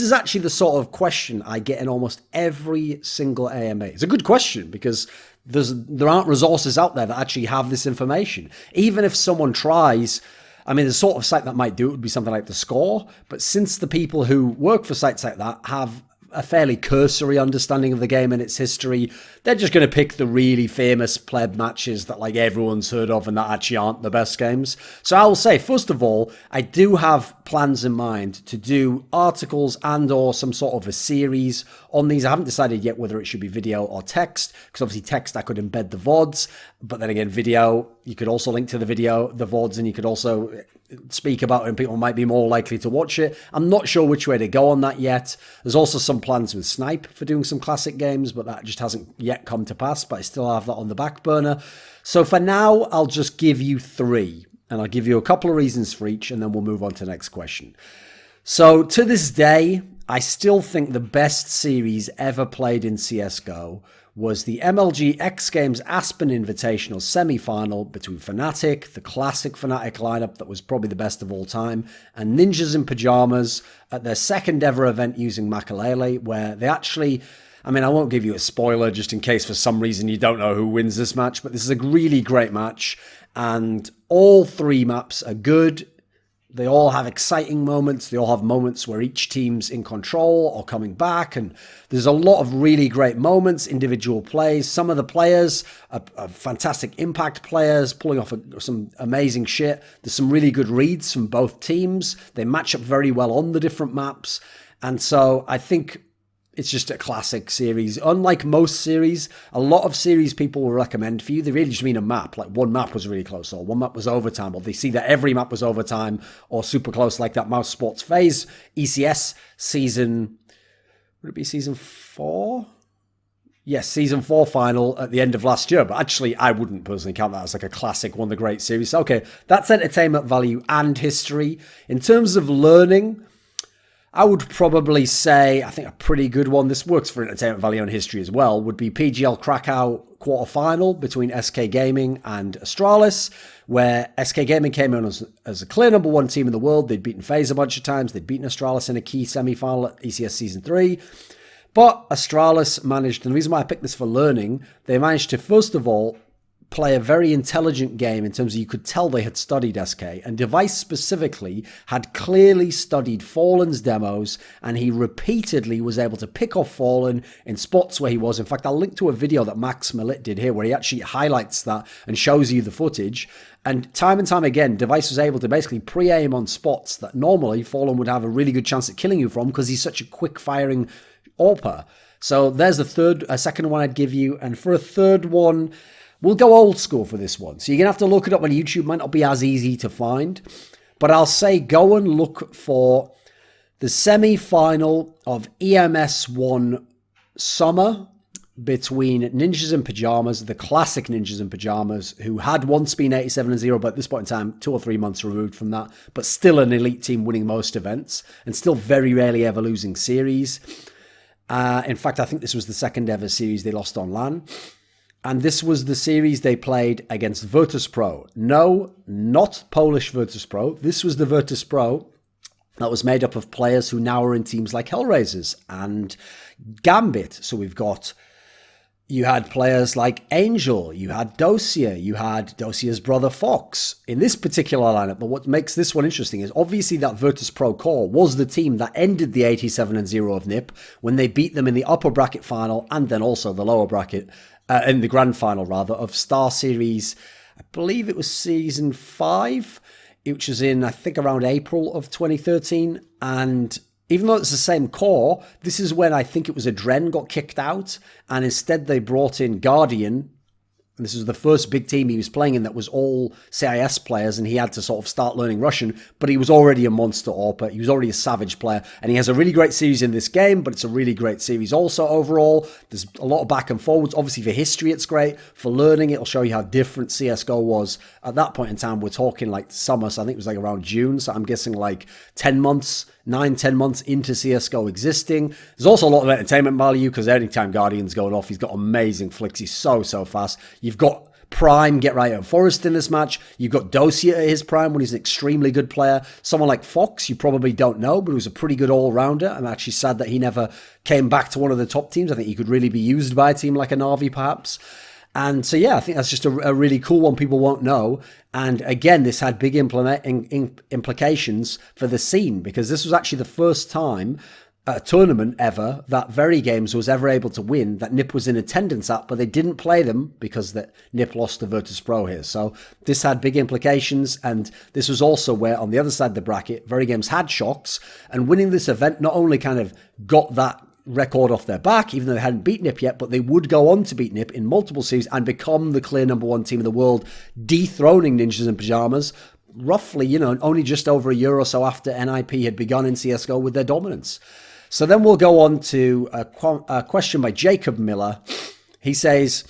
This is actually the sort of question I get in almost every single AMA. It's a good question because there aren't resources out there that actually have this information. Even if someone tries, I mean, the sort of site that might do it would be something like The Score. But since the people who work for sites like that have a fairly cursory understanding of the game and its history, they're just going to pick the really famous pleb matches that like everyone's heard of and that actually aren't the best games. So I will say, first of all, I do have plans in mind to do articles and or some sort of a series on these. I haven't decided yet whether it should be video or text, because obviously text I could embed the VODs, but then again video, you could also link to the video, the VODs, and you could also speak about it and people might be more likely to watch it. I'm not sure which way to go on that yet. There's also some plans with Snipe for doing some classic games, but that just hasn't yet come to pass, but I still have that on the back burner. So for now, I'll just give you 3, and I'll give you a couple of reasons for each, and then we'll move on to the next question. So to this day, I still think the best series ever played in CSGO was the MLG X Games Aspen Invitational semi-final between Fnatic, the classic Fnatic lineup that was probably the best of all time, and Ninjas in Pyjamas at their second ever event using Makalele, where they actually, I mean, I won't give you a spoiler just in case for some reason you don't know who wins this match, but this is a really great match, and all 3 maps are good. They all have exciting moments. They all have moments where each team's in control or coming back. And there's a lot of really great moments, individual plays. Some of the players are fantastic impact players, pulling off some amazing shit. There's some really good reads from both teams. They match up very well on the different maps. And so I think it's just a classic series. Unlike most series, a lot of series people will recommend for you, they really just mean a map. Like one map was really close, or one map was overtime, or they see that every map was overtime or super close, like that Mouse Sports FaZe ECS season, would it be season 4? Yes, season 4 final at the end of last year. But actually, I wouldn't personally count that as like a classic, one of the great series. Okay, that's entertainment value and history. In terms of learning, I would probably say, I think a pretty good one, this works for entertainment value and history as well, would be PGL Krakow quarterfinal between SK Gaming and Astralis, where SK Gaming came in as a clear number 1 team in the world. They'd beaten FaZe a bunch of times. They'd beaten Astralis in a key semi-final at ECS Season 3. But Astralis managed, and the reason why I picked this for learning, they managed to, first of all, play a very intelligent game in terms of you could tell they had studied SK, and Device specifically had clearly studied Fallen's demos, and he repeatedly was able to pick off Fallen in spots where he was. In fact, I'll link to a video that Max Malit did here where he actually highlights that and shows you the footage. And time again, Device was able to basically pre-aim on spots that normally Fallen would have a really good chance at killing you from because he's such a quick-firing AWPer. So there's a second one I'd give you. And for a third one, we'll go old school for this one. So you're going to have to look it up on YouTube. It might not be as easy to find. But I'll say go and look for the semi-final of EMS1 Summer between Ninjas in Pyjamas, the classic Ninjas in Pyjamas, who had once been 87-0, but at this point in time, 2 or 3 months removed from that, but still an elite team winning most events, and still very rarely ever losing series. In fact, I think this was the second ever series they lost on LAN. And this was the series they played against Virtus.pro. No, not Polish Virtus.pro. This was the Virtus.pro that was made up of players who now are in teams like Hellraisers and Gambit. So you had players like Angel, you had Dosia, you had Dosia's brother Fox in this particular lineup. But what makes this one interesting is obviously that Virtus.pro core was the team that ended the 87-0 of NIP when they beat them in the upper bracket final and then also the lower bracket, in the grand final rather, of Star Series, I believe it was season 5, which was in, I think, around April of 2013. And even though it's the same core, this is when I think it was Adren got kicked out, and instead they brought in Guardian. And this was the first big team he was playing in that was all CIS players, and he had to sort of start learning Russian, but he was already a monster AWPer. He was already a savage player, and he has a really great series in this game, but it's a really great series also overall. There's a lot of back and forwards. Obviously, for history, it's great. For learning, it'll show you how different CSGO was. At that point in time, we're talking like summer, so I think it was like around June, so I'm guessing like 10 months, 9-10 months into CSGO existing. There's also a lot of entertainment value because anytime Guardian's going off, he's got amazing flicks. He's so fast. You've got prime Get Right Out Forest in this match. You've got Dosia at his prime when he's an extremely good player. Someone like Fox, you probably don't know, but he was a pretty good all-rounder. I'm actually sad that he never came back to one of the top teams. I think he could really be used by a team like a Na'Vi, perhaps. And so, yeah, I think that's just a really cool one people won't know. And again, this had big implications for the scene, because this was actually the first time a tournament ever that Very Games was ever able to win that NIP was in attendance at, but they didn't play them because that NIP lost to Virtus Pro here. So this had big implications, and this was also where on the other side of the bracket, Very Games had shocks, and winning this event not only kind of got that record off their back, even though they hadn't beat NIP yet, but they would go on to beat NIP in multiple series and become the clear number one team in the world, dethroning Ninjas in Pajamas roughly, only just over a year or so after NIP had begun in CSGO with their dominance. So then we'll go on to a question by Jacob Miller. He says,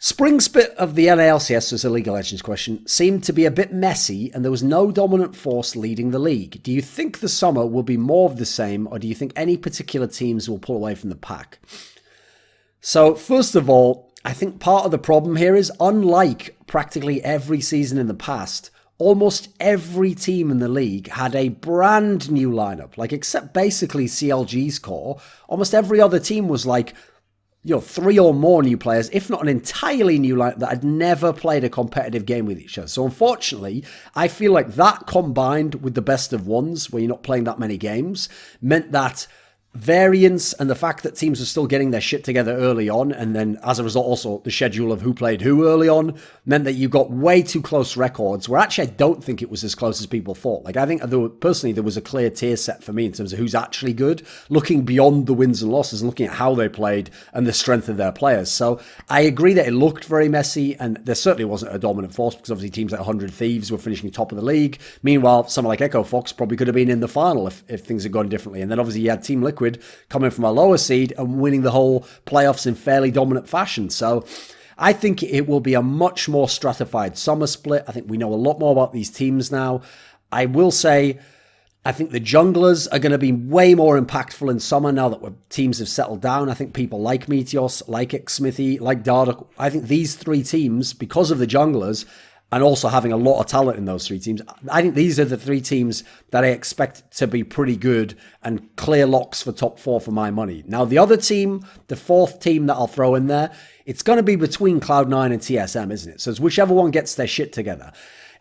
Spring split of the NALCS, was a League of Legends question, seemed to be a bit messy and there was no dominant force leading the league. Do you think the summer will be more of the same, or do you think any particular teams will pull away from the pack? So first of all, I think part of the problem here is, unlike practically every season in the past, almost every team in the league had a brand new lineup. Like, except basically CLG's core, almost every other team was like, 3 or more new players, if not an entirely new lineup that had never played a competitive game with each other. So unfortunately, I feel like that combined with the best of ones, where you're not playing that many games, meant that variance and the fact that teams are still getting their shit together early on, and then as a result also the schedule of who played who early on, meant that you got way too close records, where actually I don't think it was as close as people thought. Like, I think personally there was a clear tier set for me in terms of who's actually good, looking beyond the wins and losses and looking at how they played and the strength of their players. So I agree that it looked very messy, and there certainly wasn't a dominant force, because obviously teams like 100 Thieves were finishing top of the league. Meanwhile, someone like Echo Fox probably could have been in the final if things had gone differently. And then obviously you had Team Liquid coming from a lower seed and winning the whole playoffs in fairly dominant fashion. So I think it will be a much more stratified summer split. I think we know a lot more about these teams now. I will say, I think the junglers are going to be way more impactful in summer now that teams have settled down. I think people like Meteos, like Xmithy, like Dada, I think these three teams, because of the junglers, and also having a lot of talent in those three teams, I think these are the three teams that I expect to be pretty good and clear locks for top 4 for my money. Now, the other team, the fourth team that I'll throw in there, it's going to be between Cloud9 and TSM, isn't it? So it's whichever one gets their shit together.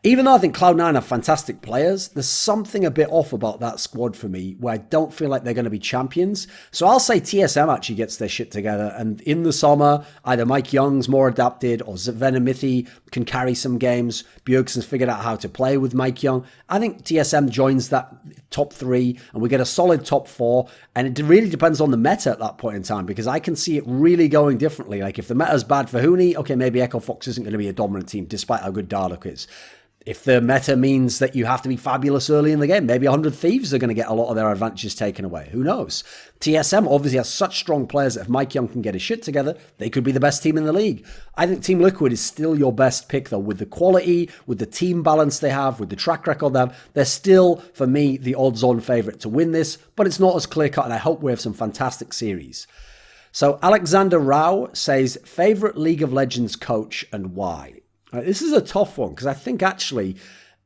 Even though I think Cloud9 are fantastic players, there's something a bit off about that squad for me, where I don't feel like they're going to be champions. So I'll say TSM actually gets their shit together, and in the summer, either Mike Young's more adapted, or Venomithi can carry some games. Bjergsen's figured out how to play with Mike Young. I think TSM joins that top 3, and we get a solid top 4, and it really depends on the meta at that point in time, because I can see it really going differently. Like, if the meta's bad for Huni, okay, maybe Echo Fox isn't going to be a dominant team, despite how good Dardock is. If the meta means that you have to be fabulous early in the game, maybe 100 Thieves are going to get a lot of their advantages taken away. Who knows? TSM obviously has such strong players that if Mike Young can get his shit together, they could be the best team in the league. I think Team Liquid is still your best pick, though, with the quality, with the team balance they have, with the track record they have. They're still, for me, the odds-on favourite to win this, but it's not as clear-cut, and I hope we have some fantastic series. So Alexander Rao says, favourite League of Legends coach and why? This is a tough one, because I think actually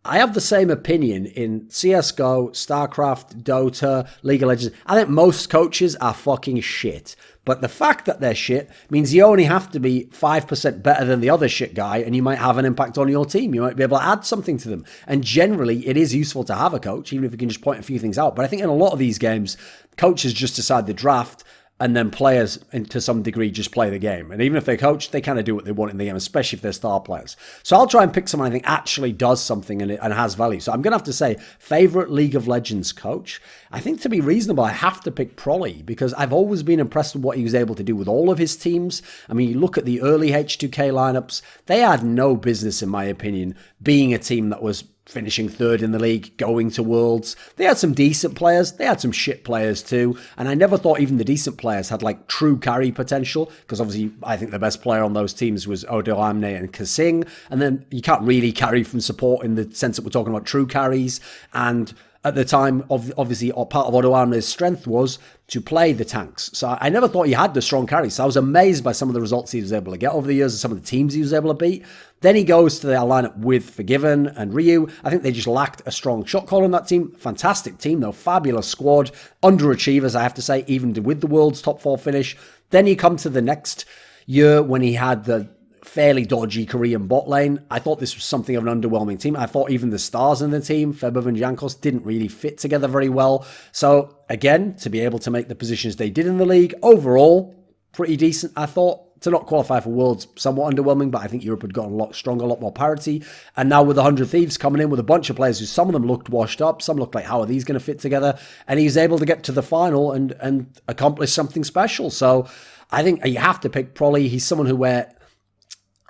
I have the same opinion in CSGO, StarCraft, Dota, League of Legends. I think most coaches are fucking shit. But the fact that they're shit means you only have to be 5% better than the other shit guy, and you might have an impact on your team. You might be able to add something to them. And generally, it is useful to have a coach, even if you can just point a few things out. But I think in a lot of these games, coaches just decide the draft, and then players, to some degree, just play the game. And even if they coach, they kind of do what they want in the game, especially if they're star players. So I'll try and pick someone I think actually does something and has value. So I'm going to have to say, favorite League of Legends coach. I think to be reasonable, I have to pick Prolly, because I've always been impressed with what he was able to do with all of his teams. I mean, you look at the early H2K lineups, they had no business, in my opinion, being a team that was finishing 3rd in the league, going to Worlds. They had some decent players. They had some shit players too. And I never thought even the decent players had like true carry potential, because obviously I think the best player on those teams was Odo Amne and Kasing. And then you can't really carry from support in the sense that we're talking about true carries. And at the time, obviously, part of Odoame's strength was to play the tanks. So I never thought he had the strong carry. So I was amazed by some of the results he was able to get over the years and some of the teams he was able to beat. Then he goes to their lineup with Forgiven and Ryu. I think they just lacked a strong shot caller in that team. Fantastic team, though. Fabulous squad. Underachievers, I have to say, even with the world's top 4 finish. Then you come to the next year when he had the fairly dodgy Korean bot lane. I thought this was something of an underwhelming team. I thought even the stars in the team, Febov and Jankos, didn't really fit together very well. So again, to be able to make the positions they did in the league, overall, pretty decent, I thought. To not qualify for Worlds, somewhat underwhelming, but I think Europe had gotten a lot stronger, a lot more parity. And now with the 100 Thieves coming in with a bunch of players who some of them looked washed up, some looked like, how are these going to fit together? And he's able to get to the final and accomplish something special. So I think you have to pick Prolly. He's someone who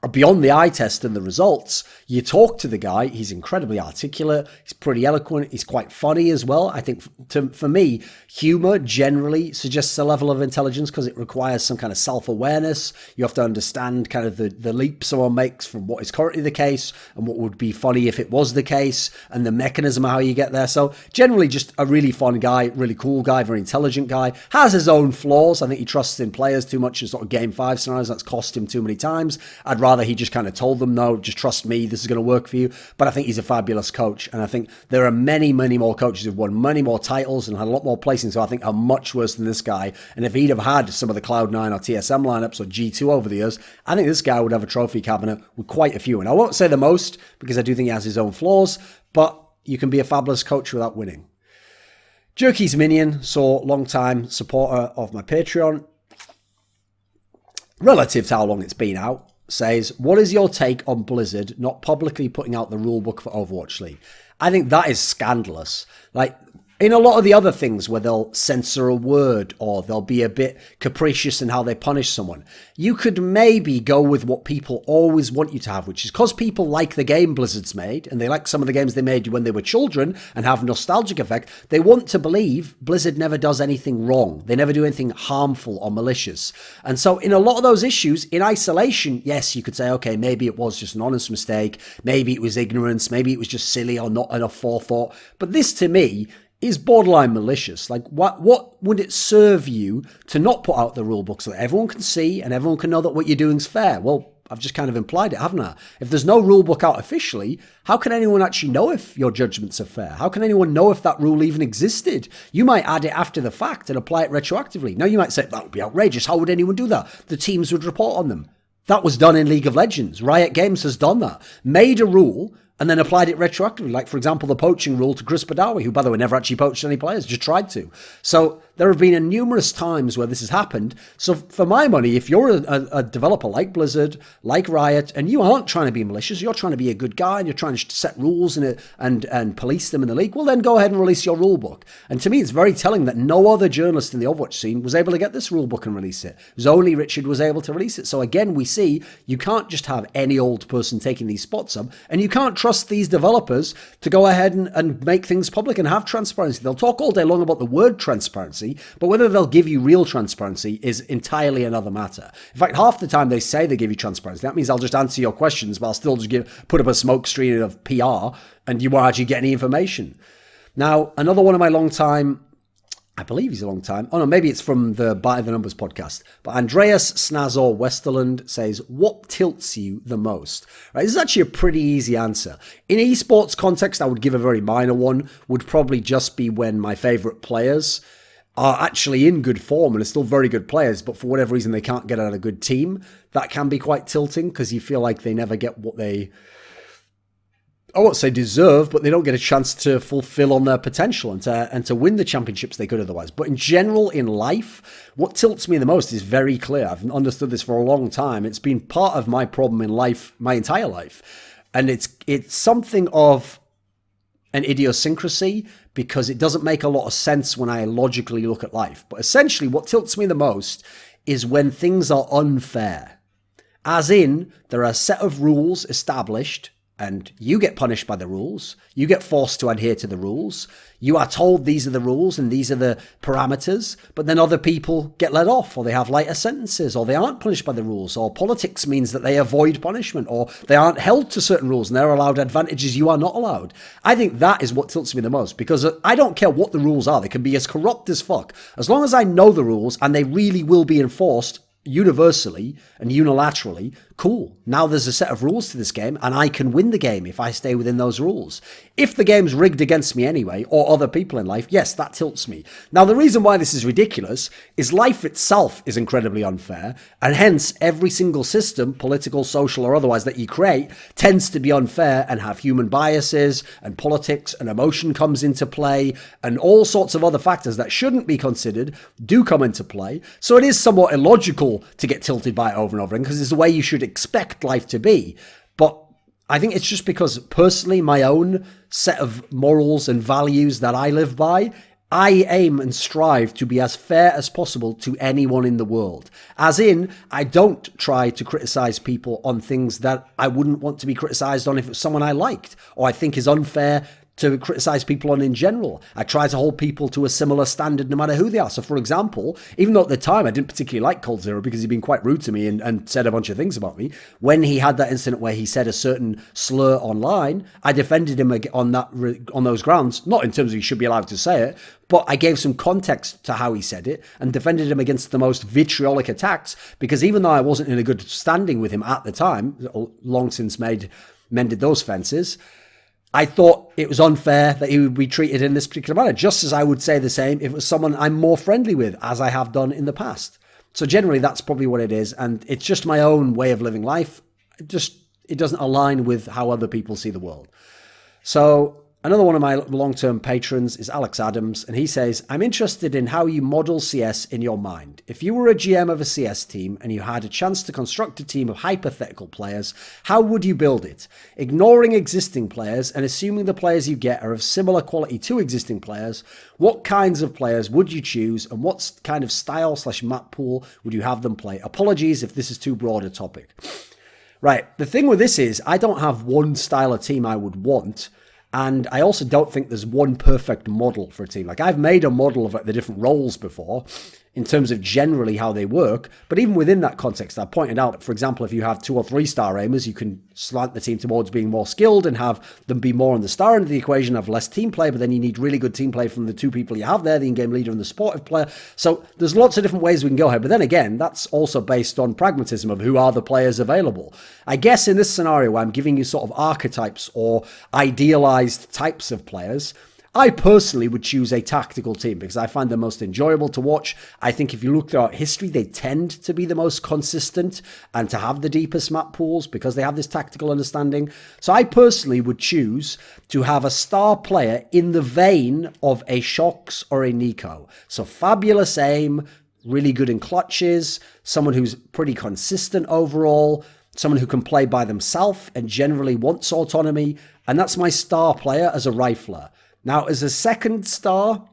beyond the eye test and the results, you talk to the guy, he's incredibly articulate, he's pretty eloquent, he's quite funny as well. I think for me, humor generally suggests a level of intelligence because it requires some kind of self-awareness. You have to understand kind of the leap someone makes from what is currently the case and what would be funny if it was the case and the mechanism of how you get there. So generally just a really fun guy, really cool guy, very intelligent guy, has his own flaws. I think he trusts in players too much in sort of game 5 scenarios. That's cost him too many times. I'd rather he just kind of told them, no, just trust me, this is going to work for you. But I think he's a fabulous coach. And I think there are many, many more coaches who've won many more titles and had a lot more placings, so I think are much worse than this guy. And if he'd have had some of the Cloud9 or TSM lineups or G2 over the years, I think this guy would have a trophy cabinet with quite a few. And I won't say the most because I do think he has his own flaws, but you can be a fabulous coach without winning. Jerky's Minion, so long-time supporter of my Patreon, relative to how long it's been out, says, what is your take on Blizzard not publicly putting out the rulebook for Overwatch League? I think that is scandalous. Like, in a lot of the other things where they'll censor a word or they'll be a bit capricious in how they punish someone, you could maybe go with what people always want you to have, which is because people like the game Blizzard's made and they like some of the games they made when they were children and have nostalgic effect, they want to believe Blizzard never does anything wrong. They never do anything harmful or malicious. And so in a lot of those issues, in isolation, yes, you could say, okay, maybe it was just an honest mistake. Maybe it was ignorance. Maybe it was just silly or not enough forethought. But this, to me, is borderline malicious. Like, what would it serve you to not put out the rule book so that everyone can see and everyone can know that what you're doing is fair? Well, I've just kind of implied it, haven't I? If there's no rule book out officially, how can anyone actually know if your judgments are fair? How can anyone know if that rule even existed? You might add it after the fact and apply it retroactively. Now, you might say, that would be outrageous. How would anyone do that? The teams would report on them. That was done in League of Legends. Riot Games has done that. Made a rule and then applied it retroactively. Like, for example, the poaching rule to Chris Badawi, who, by the way, never actually poached any players, just tried to. So there have been numerous times where this has happened. So for my money, if you're a developer like Blizzard, like Riot, and you aren't trying to be malicious, you're trying to be a good guy, and you're trying to set rules and police them in the league, well, then go ahead and release your rule book. And to me, it's very telling that no other journalist in the Overwatch scene was able to get this rule book and release it. It was only Richard was able to release it. So again, we see you can't just have any old person taking these spots up, and you can't trust these developers to go ahead and make things public and have transparency. They'll talk all day long about the word transparency, but whether they'll give you real transparency is entirely another matter. In fact, half the time they say they give you transparency. That means I'll just answer your questions, but I'll still just put up a smoke screen of PR and you won't actually get any information. Now, another one of my long time, I believe he's a long time. Oh no, maybe it's from the By the Numbers podcast. But Andreas Snazore Westerlund says, what tilts you the most? Right, this is actually a pretty easy answer. In esports context, I would give a very minor one. Would probably just be when my favorite players are actually in good form and are still very good players, but for whatever reason they can't get out a good team. That can be quite tilting because you feel like they never get what they, I won't say deserve, but they don't get a chance to fulfill on their potential and to win the championships they could otherwise. But in general, in life, what tilts me the most is very clear. I've understood this for a long time. It's been part of my problem in life, my entire life. And it's something of an idiosyncrasy because it doesn't make a lot of sense when I logically look at life. But essentially, what tilts me the most is when things are unfair. As in, there are a set of rules established and you get punished by the rules. You get forced to adhere to the rules. You are told these are the rules and these are the parameters, but then other people get let off, or they have lighter sentences, or they aren't punished by the rules, or politics means that they avoid punishment, or they aren't held to certain rules and they're allowed advantages you are not allowed. I think that is what tilts me the most, because I don't care what the rules are. They can be as corrupt as fuck. As long as I know the rules and they really will be enforced universally and unilaterally, cool. Now there's a set of rules to this game and I can win the game if I stay within those rules. If the game's rigged against me anyway, or other people in life, yes, that tilts me. Now the reason why this is ridiculous is life itself is incredibly unfair, and hence every single system, political, social or otherwise, that you create tends to be unfair and have human biases, and politics and emotion comes into play, and all sorts of other factors that shouldn't be considered do come into play. So it is somewhat illogical to get tilted by it over and over again, because it's the way you should expect life to be. But I think it's just because personally my own set of morals and values that I live by, I aim and strive to be as fair as possible to anyone in the world. As in, I don't try to criticize people on things that I wouldn't want to be criticized on if it's someone I liked or I think is unfair to criticize people on in general. I try to hold people to a similar standard no matter who they are. So for example, even though at the time I didn't particularly like Cold Zero because he'd been quite rude to me and said a bunch of things about me, when he had that incident where he said a certain slur online, I defended him on those grounds, not in terms of he should be allowed to say it, but I gave some context to how he said it and defended him against the most vitriolic attacks, because even though I wasn't in a good standing with him at the time, long since mended those fences, I thought it was unfair that he would be treated in this particular manner, just as I would say the same if it was someone I'm more friendly with, as I have done in the past. So generally, that's probably what it is, and it's just my own way of living life. It doesn't align with how other people see the world. So another one of my long-term patrons is Alex Adams, and he says, I'm interested in how you model CS in your mind. If you were a GM of a CS team and you had a chance to construct a team of hypothetical players, how would you build it? Ignoring existing players and assuming the players you get are of similar quality to existing players, what kinds of players would you choose and what kind of style/map pool would you have them play? Apologies if this is too broad a topic. Right, the thing with this is I don't have one style of team I would want. And I also don't think there's one perfect model for a team. Like, I've made a model of the different roles before in terms of generally how they work. But even within that context, I pointed out that, for example, if you have 2 or 3 star aimers, you can slant the team towards being more skilled and have them be more on the star end of the equation, have less team play, but then you need really good team play from the 2 people you have there, the in-game leader and the sportive player. So there's lots of different ways we can go here. But then again, that's also based on pragmatism of who are the players available. I guess in this scenario where I'm giving you sort of archetypes or idealized types of players, I personally would choose a tactical team because I find them most enjoyable to watch. I think if you look throughout history, they tend to be the most consistent and to have the deepest map pools because they have this tactical understanding. So I personally would choose to have a star player in the vein of a Shox or a Nico. So fabulous aim, really good in clutches, someone who's pretty consistent overall, someone who can play by themselves and generally wants autonomy. And that's my star player as a rifler. Now, as a second star,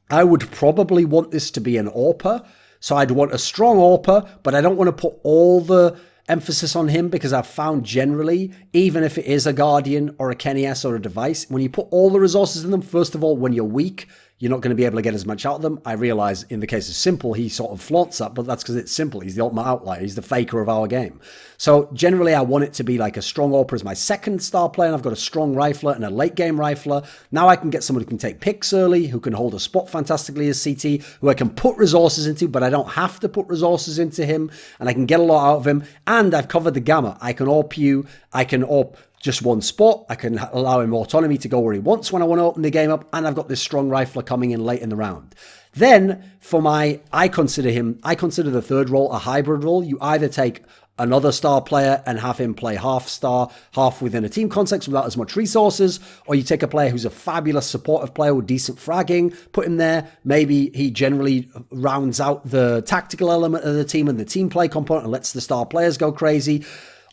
I would probably want this to be an AWPer. So I'd want a strong AWPer, but I don't want to put all the emphasis on him because I've found generally, even if it is a Guardian or a Kenny S or a Device, when you put all the resources in them, first of all, when you're weak, you're not going to be able to get as much out of them. I realize in the case of Simple, he sort of flaunts that, but that's because it's Simple. He's the ultimate outlier. He's the faker of our game. So generally, I want it to be like a strong AWPer as my second star player, and I've got a strong rifler and a late game rifler. Now I can get someone who can take picks early, who can hold a spot fantastically as CT, who I can put resources into, but I don't have to put resources into him, and I can get a lot out of him. And I've covered the gamut. I can AWP you, I can AWP just one spot. I can allow him autonomy to go where he wants when I want to open the game up. And I've got this strong rifler coming in late in the round. Then for I consider the third role a hybrid role. You either take another star player and have him play half star, half within a team context without as much resources, or you take a player who's a fabulous supportive player with decent fragging, put him there. Maybe he generally rounds out the tactical element of the team and the team play component and lets the star players go crazy.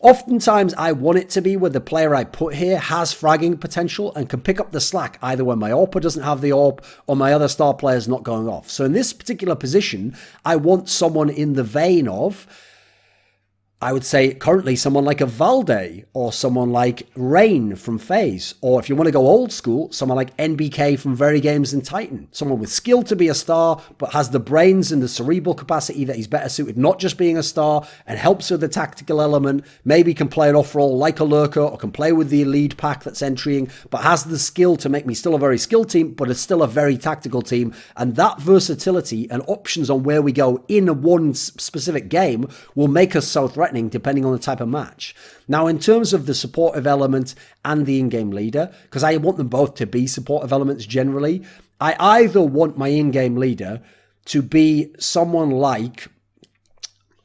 Oftentimes, I want it to be where the player I put here has fragging potential and can pick up the slack either when my AWPer doesn't have the AWP or my other star player's not going off. So in this particular position, I want someone in the vein of I would say currently someone like a Valde or someone like Rain from FaZe. Or if you want to go old school, someone like NBK from Very Games and Titan. Someone with skill to be a star, but has the brains and the cerebral capacity that he's better suited not just being a star and helps with the tactical element. Maybe can play an off role like a lurker or can play with the lead pack that's entering, but has the skill to make me still a very skilled team, but it's still a very tactical team. And that versatility and options on where we go in one specific game will make us so threatening depending on the type of match. Now, in terms of the supportive element and the in-game leader, because I want them both to be supportive elements generally, I either want my in-game leader to be someone like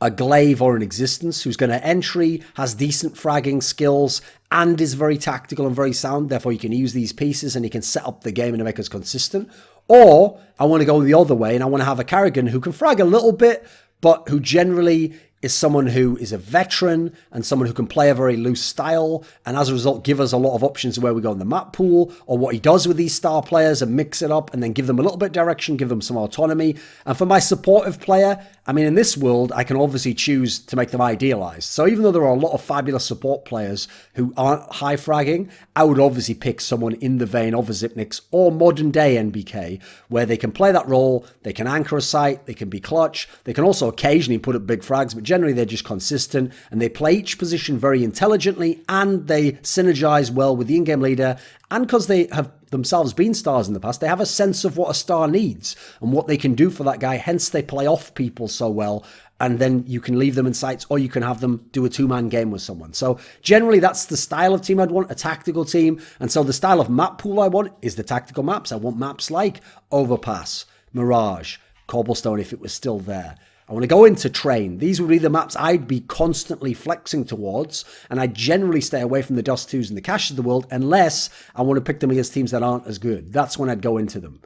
a Glaive or an Existence who's going to entry, has decent fragging skills, and is very tactical and very sound. Therefore, you can use these pieces and he can set up the game and make us consistent. Or I want to go the other way and I want to have a karrigan who can frag a little bit, but who generally is someone who is a veteran and someone who can play a very loose style, and as a result give us a lot of options where we go in the map pool or what he does with these star players and mix it up and then give them a little bit of direction, give them some autonomy. And for my supportive player, I mean, in this world, I can obviously choose to make them idealized. So even though there are a lot of fabulous support players who aren't high fragging, I would obviously pick someone in the vein of a Zipnix or modern day NBK, where they can play that role, they can anchor a site, they can be clutch, they can also occasionally put up big frags, but generally they're just consistent and they play each position very intelligently and they synergize well with the in-game leader. And because they have themselves been stars in the past, they have a sense of what a star needs and what they can do for that guy. Hence, they play off people so well. And then you can leave them in sights or you can have them do a two-man game with someone. So generally, that's the style of team I'd want, a tactical team. And so the style of map pool I want is the tactical maps. I want maps like Overpass, Mirage, Cobblestone if it was still there. I want to go into Train. These would be the maps I'd be constantly flexing towards, and I generally stay away from the Dust 2s and the Caches of the world unless I want to pick them against teams that aren't as good. That's when I'd go into them.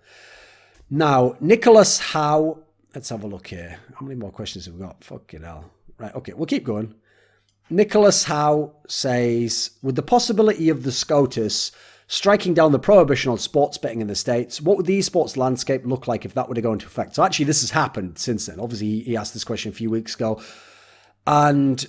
Now, Nicholas Howe, let's have a look here. How many more questions have we got? Fucking hell. Right, okay, we'll keep going. Nicholas Howe says, with the possibility of the SCOTUS striking down the prohibition on sports betting in the States, what would the esports landscape look like if that were to go into effect? So actually, this has happened since then. Obviously, he asked this question a few weeks ago. And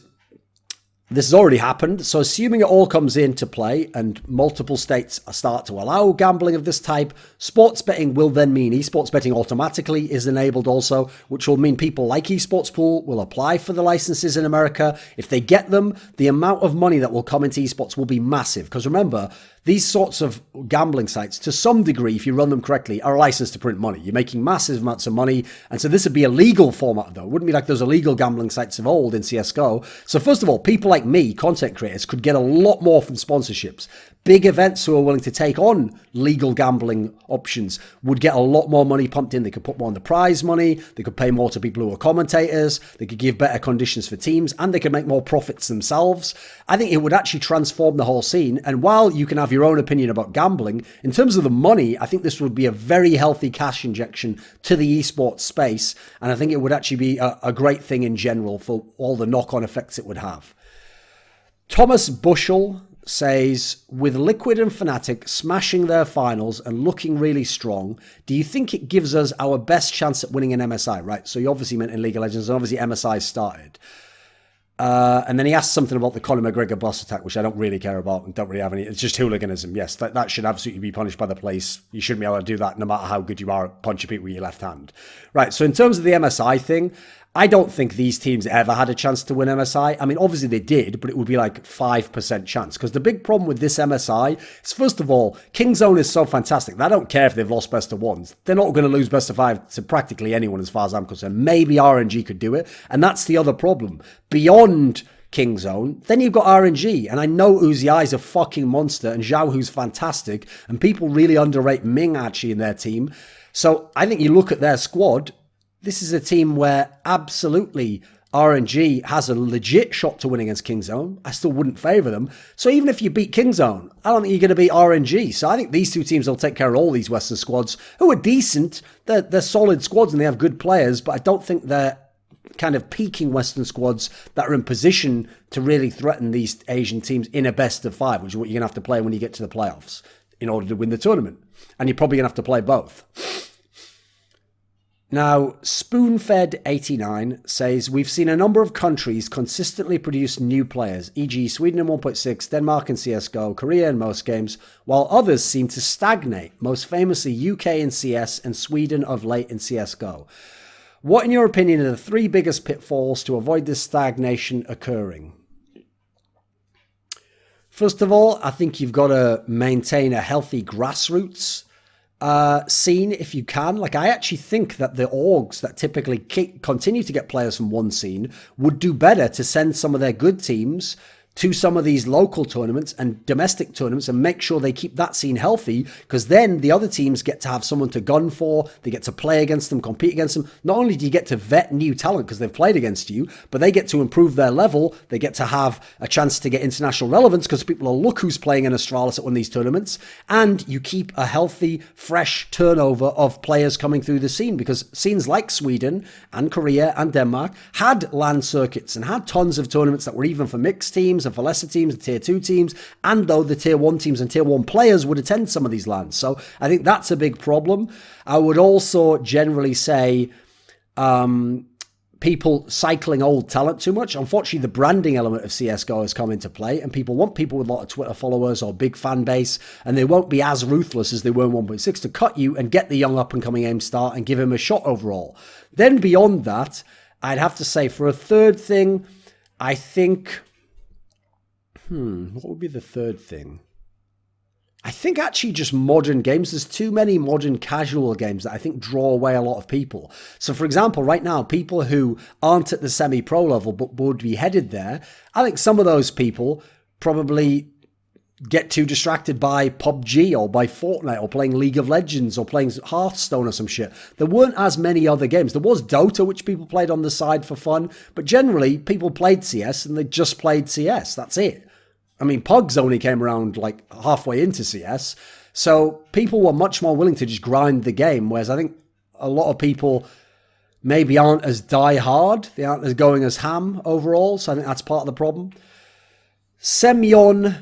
this has already happened. So assuming it all comes into play and multiple states start to allow gambling of this type, sports betting will then mean esports betting automatically is enabled also, which will mean people like Esports Pool will apply for the licenses in America. If they get them, the amount of money that will come into esports will be massive. Because remember, these sorts of gambling sites, to some degree, if you run them correctly, are licensed to print money. You're making massive amounts of money. And so this would be a legal format, though. It wouldn't be like those illegal gambling sites of old in CSGO. So first of all, people like me, content creators, could get a lot more from sponsorships. Big events who are willing to take on legal gambling options would get a lot more money pumped in. They could put more on the prize money. They could pay more to people who are commentators. They could give better conditions for teams, and they could make more profits themselves. I think it would actually transform the whole scene. And while you can have your own opinion about gambling, in terms of the money, I think this would be a very healthy cash injection to the esports space. And I think it would actually be a great thing in general for all the knock-on effects it would have. Thomas Bushell says, with Liquid and Fnatic smashing their finals and looking really strong, do you think it gives us our best chance at winning an MSI? Right, so you obviously meant in League of Legends, and obviously MSI started. And then he asked something about the Conor McGregor bus attack, which I don't really care about and don't really have any. It's just hooliganism. Yes, that should absolutely be punished by the police. You shouldn't be able to do that no matter how good you are at punching people with your left hand. Right, so in terms of the MSI thing, I don't think these teams ever had a chance to win MSI. I mean, obviously they did, but it would be like 5% chance. Because the big problem with this MSI is, first of all, Kingzone is so fantastic. I don't care if they've lost best of ones. They're not going to lose best of 5 to practically anyone as far as I'm concerned. Maybe RNG could do it. And that's the other problem. Beyond Kingzone, then you've got RNG. And I know Uzi is a fucking monster and Zhao who's fantastic. And people really underrate Ming actually in their team. So I think you look at their squad, this is a team where absolutely RNG has a legit shot to win against Kingzone. I still wouldn't favour them. So even if you beat Kingzone, I don't think you're going to beat RNG. So I think these two teams will take care of all these Western squads who are decent. They're solid squads and they have good players, but I don't think they're kind of peaking Western squads that are in position to really threaten these Asian teams in a best of 5, which is what you're going to have to play when you get to the playoffs in order to win the tournament. And you're probably going to have to play both. Now, Spoonfed89 says, we've seen a number of countries consistently produce new players, e.g. Sweden in 1.6, Denmark in CSGO, Korea in most games, while others seem to stagnate, most famously UK in CS and Sweden of late in CSGO. What, in your opinion, are the 3 biggest pitfalls to avoid this stagnation occurring? First of all, I think you've got to maintain a healthy grassroots scene if you can. Like, I actually think that the orgs that typically continue to get players from one scene would do better to send some of their good teams to some of these local tournaments and domestic tournaments and make sure they keep that scene healthy, because then the other teams get to have someone to gun for, they get to play against them, compete against them. Not only do you get to vet new talent because they've played against you, but they get to improve their level, they get to have a chance to get international relevance because people will look who's playing in Astralis at one of these tournaments, and you keep a healthy, fresh turnover of players coming through the scene, because scenes like Sweden and Korea and Denmark had LAN circuits and had tons of tournaments that were even for mixed teams and for lesser teams and tier 2 teams, and though the tier 1 teams and tier 1 players would attend some of these LANs. So I think that's a big problem. I would also generally say people cycling old talent too much. Unfortunately, the branding element of CSGO has come into play, and people want people with a lot of Twitter followers or big fan base, and they won't be as ruthless as they were in 1.6 to cut you and get the young up-and-coming aim start and give him a shot overall. Then beyond that, I'd have to say for a third thing, I think... what would be the third thing? I think actually just modern games. There's too many modern casual games that I think draw away a lot of people. So for example, right now, people who aren't at the semi-pro level but would be headed there, I think some of those people probably get too distracted by PUBG or by Fortnite or playing League of Legends or playing Hearthstone or some shit. There weren't as many other games. There was Dota, which people played on the side for fun, but generally people played CS and they just played CS. That's it. I mean, Pugs only came around like halfway into CS, so people were much more willing to just grind the game, whereas I think a lot of people maybe aren't as die-hard, they aren't as going as ham overall, so I think that's part of the problem. Semyon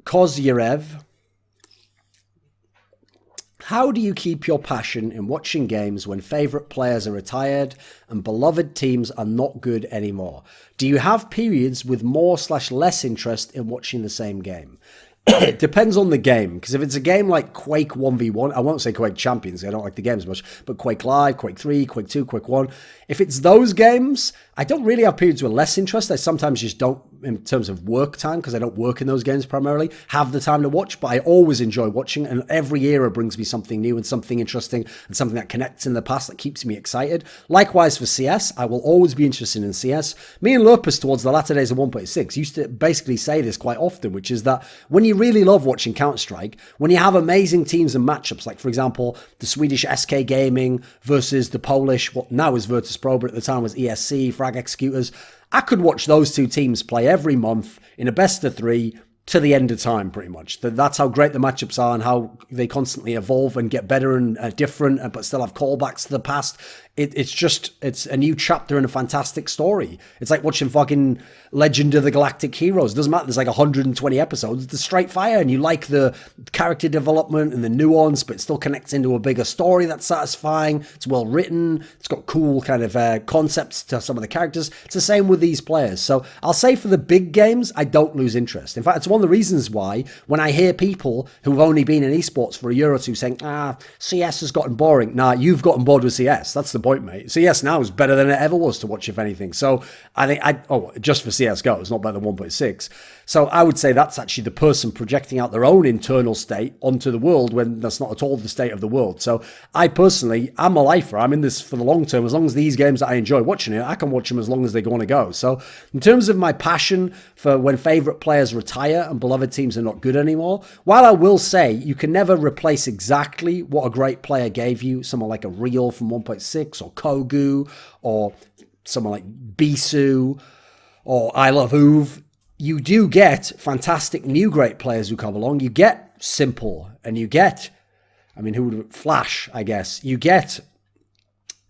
Kozyerev, how do you keep your passion in watching games when favourite players are retired and beloved teams are not good anymore? Do you have periods with more/less interest in watching the same game? It depends on the game, because if it's a game like Quake 1v1, I won't say Quake Champions, I don't like the game as much, but Quake Live, Quake 3, Quake 2, Quake 1, if it's those games, I don't really have periods with less interest. I sometimes just don't, in terms of work time, because I don't work in those games primarily, have the time to watch, but I always enjoy watching, and every era brings me something new and something interesting and something that connects in the past that keeps me excited. Likewise for CS, I will always be interested in CS. Me and Lurpus towards the latter days of 1.6 used to basically say this quite often, which is that when you really love watching Counter-Strike, when you have amazing teams and matchups, like for example, the Swedish SK Gaming versus the Polish, what now is Virtus Pro, but at the time was ESC, Frag Executors, I could watch those two teams play every month in a best of 3 to the end of time, pretty much. That's how great the matchups are and how they constantly evolve and get better and different, but still have callbacks to the past. It's a new chapter in a fantastic story. It's like watching fucking Legend of the Galactic Heroes. It doesn't matter, there's like 120 episodes. It's straight fire, and you like the character development and the nuance, but it still connects into a bigger story that's satisfying. It's well written. It's got cool kind of concepts to some of the characters. It's the same with these players. So I'll say for the big games, I don't lose interest. In fact, it's one of the reasons why when I hear people who've only been in esports for a year or two saying, CS has gotten boring. Nah, you've gotten bored with CS. That's the point, mate. CS now is better than it ever was to watch, if anything. So I think just for CSGO, it's not better than 1.6. So I would say that's actually the person projecting out their own internal state onto the world when that's not at all the state of the world. So I personally, I'm a lifer. I'm in this for the long term. As long as these games that I enjoy watching it, I can watch them as long as they want to go. So in terms of my passion for when favorite players retire and beloved teams are not good anymore, while I will say you can never replace exactly what a great player gave you, someone like a Real from 1.6 or Kogu or someone like Bisu or I Love Uv, you do get fantastic new great players who come along. You get Simple and you get, Flash, I guess.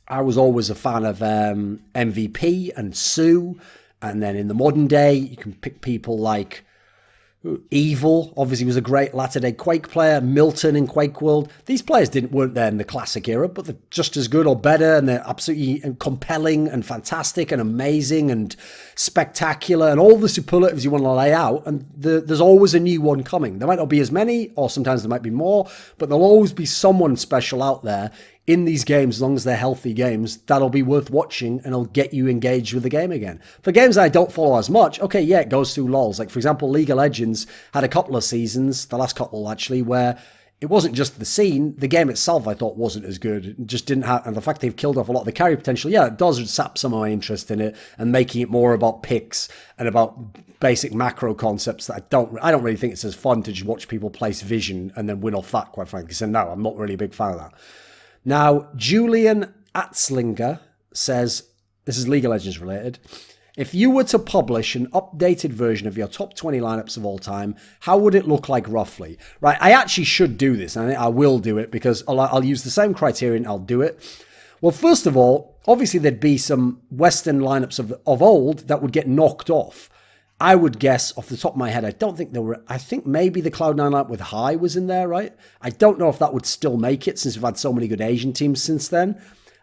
I was always a fan of MVP and Sue. And then in the modern day, you can pick people like Evil, obviously, was a great latter-day Quake player. Milton in Quake World. These players weren't there in the classic era, but they're just as good or better, and they're absolutely compelling and fantastic and amazing and spectacular and all the superlatives you want to lay out. And there's always a new one coming. There might not be as many, or sometimes there might be more, but there'll always be someone special out there in these games, as long as they're healthy games, that'll be worth watching and it'll get you engaged with the game again. For games I don't follow as much, okay, yeah, it goes through lulls. Like, for example, League of Legends had a couple of seasons, the last couple actually, where it wasn't just the scene, the game itself I thought wasn't as good. It just didn't have, and the fact they've killed off a lot of the carry potential, yeah, it does sap some of my interest in it and making it more about picks and about basic macro concepts that I don't really think it's as fun to just watch people place vision and then win off that, quite frankly. So no, I'm not really a big fan of that. Now, Julian Atzlinger says, this is League of Legends related, if you were to publish an updated version of your top 20 lineups of all time, how would it look like roughly? Right, I actually should do this, and I think I will do it because I'll use the same criterion, I'll do it. Well, first of all, obviously there'd be some Western lineups of old that would get knocked off. I would guess off the top of my head, I don't think there were, I think maybe the Cloud9 lineup with High was in there, right? I don't know if that would still make it since we've had so many good Asian teams since then.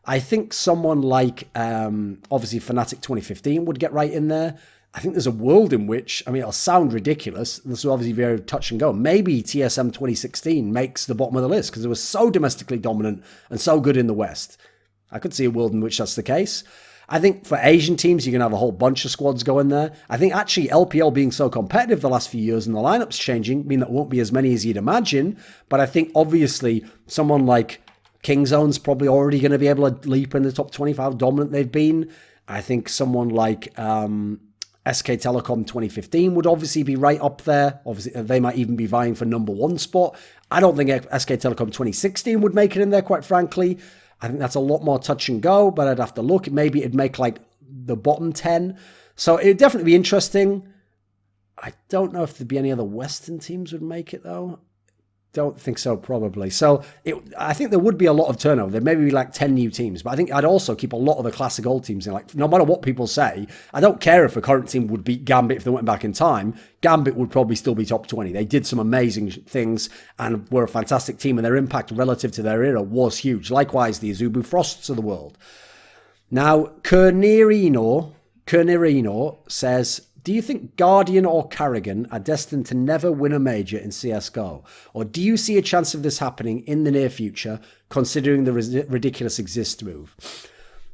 I think someone like, obviously Fnatic 2015 would get right in there. I think there's a world in which, I mean, it'll sound ridiculous. This will obviously be very touch and go. Maybe TSM 2016 makes the bottom of the list because it was so domestically dominant and so good in the West. I could see a world in which that's the case. I think for Asian teams, you're going to have a whole bunch of squads going there. I think actually LPL being so competitive the last few years and the lineups changing mean that won't be as many as you'd imagine. But I think obviously someone like Kingzone's probably already going to be able to leap in the top 25 dominant they've been. I think someone like SK Telecom 2015 would obviously be right up there. Obviously, they might even be vying for number one spot. I don't think SK Telecom 2016 would make it in there, quite frankly. I think that's a lot more touch and go, but I'd have to look. Maybe it'd make like the bottom 10. So it'd definitely be interesting. I don't know if there'd be any other Western teams would make it though. Don't think so, probably. So I think there would be a lot of turnover. There may be like 10 new teams, but I think I'd also keep a lot of the classic old teams in. Like, no matter what people say, I don't care if a current team would beat Gambit if they went back in time. Gambit would probably still be top 20. They did some amazing things and were a fantastic team, and their impact relative to their era was huge. Likewise, the Azubu Frosts of the world. Now, Kernirino says, do you think Guardian or karrigan are destined to never win a major in CSGO? Or do you see a chance of this happening in the near future, considering the ridiculous exist move?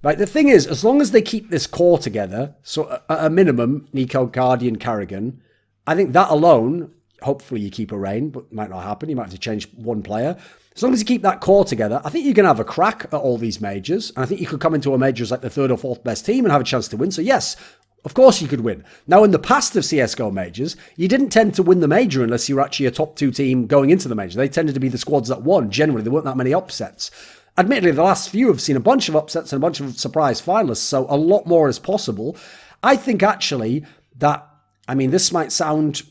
Right, the thing is, as long as they keep this core together, so at a minimum, Nico, Guardian, karrigan, I think that alone, hopefully you keep a reign, but it might not happen. You might have to change one player. As long as you keep that core together, I think you're going to have a crack at all these majors. And I think you could come into a major as like the third or fourth best team and have a chance to win. So yes, of course you could win. Now, in the past of CSGO majors, you didn't tend to win the major unless you were actually a top two team going into the major. They tended to be the squads that won. Generally, there weren't that many upsets. Admittedly, the last few have seen a bunch of upsets and a bunch of surprise finalists, so a lot more is possible. I think actually that, I mean, this might sound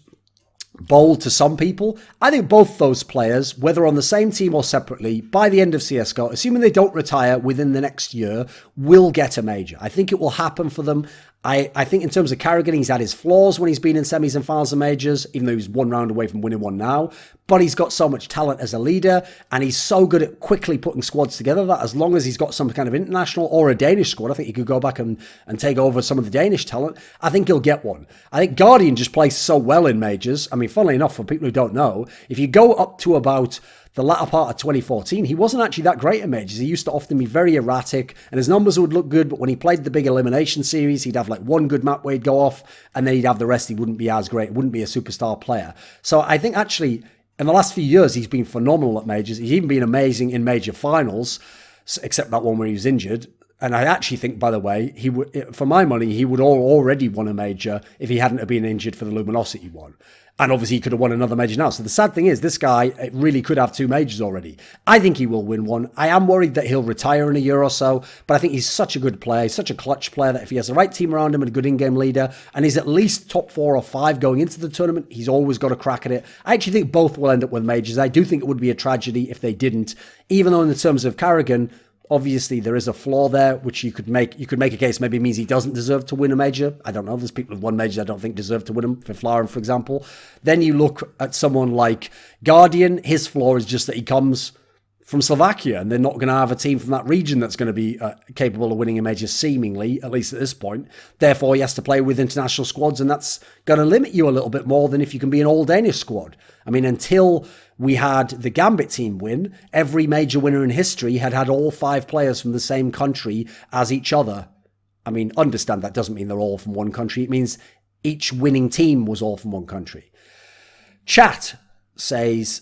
bold to some people. I think both those players, whether on the same team or separately, by the end of CSGO, assuming they don't retire within the next year, will get a major. I think it will happen for them. I think in terms of karrigan, he's had his flaws when he's been in semis and finals of majors, even though he's one round away from winning one now. But he's got so much talent as a leader, and he's so good at quickly putting squads together that as long as he's got some kind of international or a Danish squad, I think he could go back and take over some of the Danish talent. I think he'll get one. I think Guardian just plays so well in majors. I mean, funnily enough, for people who don't know, if you go up to about the latter part of 2014, he wasn't actually that great at majors. He used to often be very erratic, and his numbers would look good, but when he played the big elimination series, he'd have like one good map where he'd go off, and then he'd have the rest. He wouldn't be as great, wouldn't be a superstar player. So I think actually, in the last few years, he's been phenomenal at majors. He's even been amazing in major finals, except that one where he was injured. And I actually think, by the way, he would, for my money, he would already won a major if he hadn't have been injured for the Luminosity one. And obviously he could have won another major now. So the sad thing is, this guy really could have two majors already. I think he will win one. I am worried that he'll retire in a year or so, but I think he's such a good player, such a clutch player, that if he has the right team around him and a good in-game leader, and he's at least top 4 or 5 going into the tournament, he's always got a crack at it. I actually think both will end up with majors. I do think it would be a tragedy if they didn't, even though in the terms of karrigan, Obviously, there is a flaw there, which you could make a case maybe means he doesn't deserve to win a major. I don't know. There's people who've won majors I don't think deserve to win them, for Flaren, for example. Then you look at someone like Guardian. His flaw is just that he comes from Slovakia, and they're not going to have a team from that region that's going to be capable of winning a major, seemingly, at least at this point. Therefore, he has to play with international squads, and that's going to limit you a little bit more than if you can be an all-Danish squad. I mean, until we had the Gambit team win, every major winner in history had all 5 players from the same country as each other. I mean, understand that doesn't mean they're all from one country. It means each winning team was all from one country. Chat says,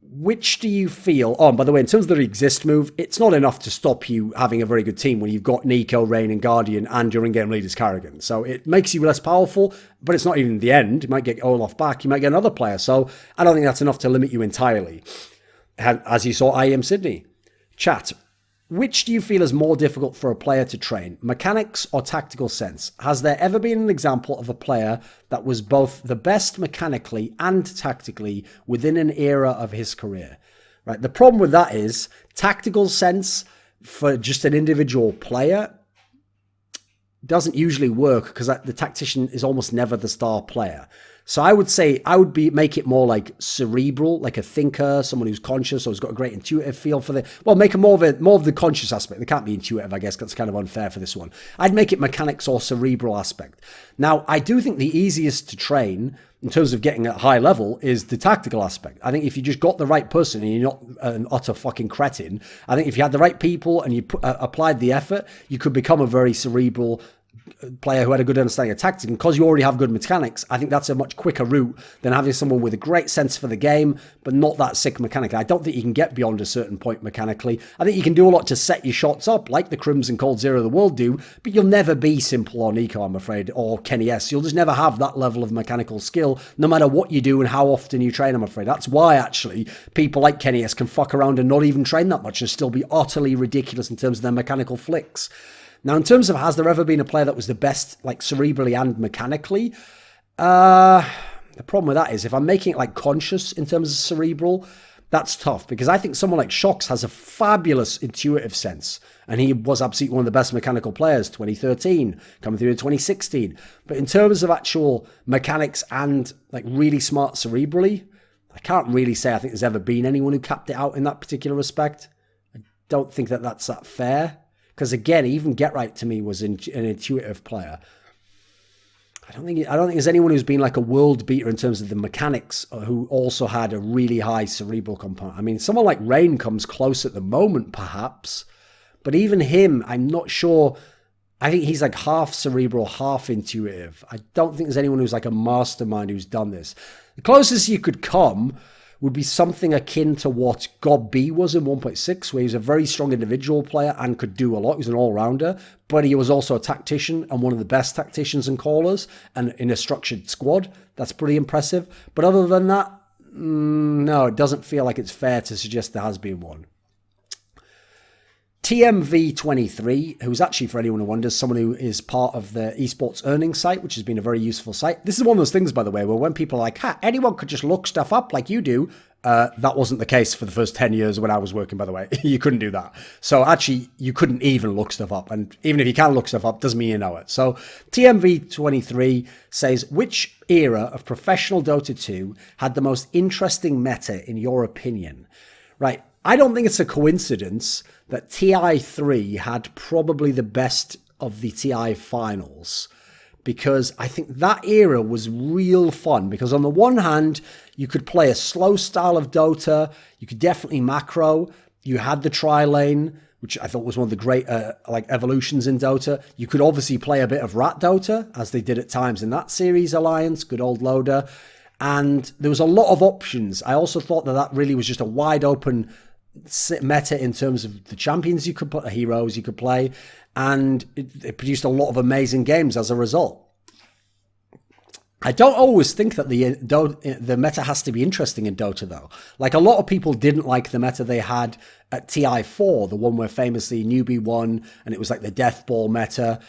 which do you feel... Oh, and by the way, in terms of the exist move, it's not enough to stop you having a very good team when you've got Nico, Rain, and Guardian, and your in-game leader's karrigan. So it makes you less powerful, but it's not even the end. You might get Olaf back, you might get another player. So I don't think that's enough to limit you entirely. As you saw, IEM Sydney. Chat, which do you feel is more difficult for a player to train, mechanics or tactical sense? Has there ever been an example of a player that was both the best mechanically and tactically within an era of his career? Right. The problem with that is tactical sense for just an individual player doesn't usually work because the tactician is almost never the star player. So I would say make it more like cerebral, like a thinker, someone who's conscious or who's got a great intuitive feel for make it more of the conscious aspect. They can't be intuitive, I guess. That's kind of unfair for this one. I'd make it mechanics or cerebral aspect. Now, I do think the easiest to train in terms of getting at high level is the tactical aspect. I think if you just got the right person and you're not an utter fucking cretin, I think if you had the right people and you applied the effort, you could become a very cerebral player who had a good understanding of tactics. And because you already have good mechanics, I think that's a much quicker route than having someone with a great sense for the game, but not that sick mechanically. I don't think you can get beyond a certain point mechanically. I think you can do a lot to set your shots up, like the Crims and Cold Zero of the world do, but you'll never be Simple or Nico, I'm afraid, or Kenny S. You'll just never have that level of mechanical skill, no matter what you do and how often you train, I'm afraid. That's why, actually, people like Kenny S can fuck around and not even train that much and still be utterly ridiculous in terms of their mechanical flicks. Now, in terms of has there ever been a player that was the best, like cerebrally and mechanically? The problem with that is if I'm making it like conscious in terms of cerebral, that's tough because I think someone like Shox has a fabulous intuitive sense and he was absolutely one of the best mechanical players, 2013, coming through in 2016. But in terms of actual mechanics and like really smart cerebrally, I can't really say I think there's ever been anyone who capped it out in that particular respect. I don't think that that's that fair. Because again, even Get Right to me was an intuitive player. I don't think there's anyone who's been like a world beater in terms of the mechanics who also had a really high cerebral component. I mean, someone like Rain comes close at the moment, perhaps. But even him, I'm not sure. I think he's like half cerebral, half intuitive. I don't think there's anyone who's like a mastermind who's done this. The closest you could come would be something akin to what Gob B was in 1.6, where he was a very strong individual player and could do a lot. He was an all-rounder, but he was also a tactician and one of the best tacticians and callers, and in a structured squad. That's pretty impressive. But other than that, no, it doesn't feel like it's fair to suggest there has been one. TMV23, who's actually, for anyone who wonders, someone who is part of the Esports earnings site, which has been a very useful site. This is one of those things, by the way, where when people are like, anyone could just look stuff up like you do. That wasn't the case for the first 10 years when I was working, by the way. You couldn't do that. So actually, you couldn't even look stuff up. And even if you can look stuff up, doesn't mean you know it. So TMV23 says, which era of professional Dota 2 had the most interesting meta in your opinion? Right. I don't think it's a coincidence that TI3 had probably the best of the TI finals, because I think that era was real fun, because on the one hand, you could play a slow style of Dota, you could definitely macro, you had the tri-lane, which I thought was one of the great evolutions in Dota. You could obviously play a bit of Rat Dota, as they did at times in that series alliance, good old loader, and there was a lot of options. I also thought that really was just a wide open meta in terms of the champions you could put, the heroes you could play, and it produced a lot of amazing games as a result. I don't always think that the meta has to be interesting in Dota, though. Like, a lot of people didn't like the meta they had at TI4, the one where famously Newbie won, and it was like the Death Ball meta.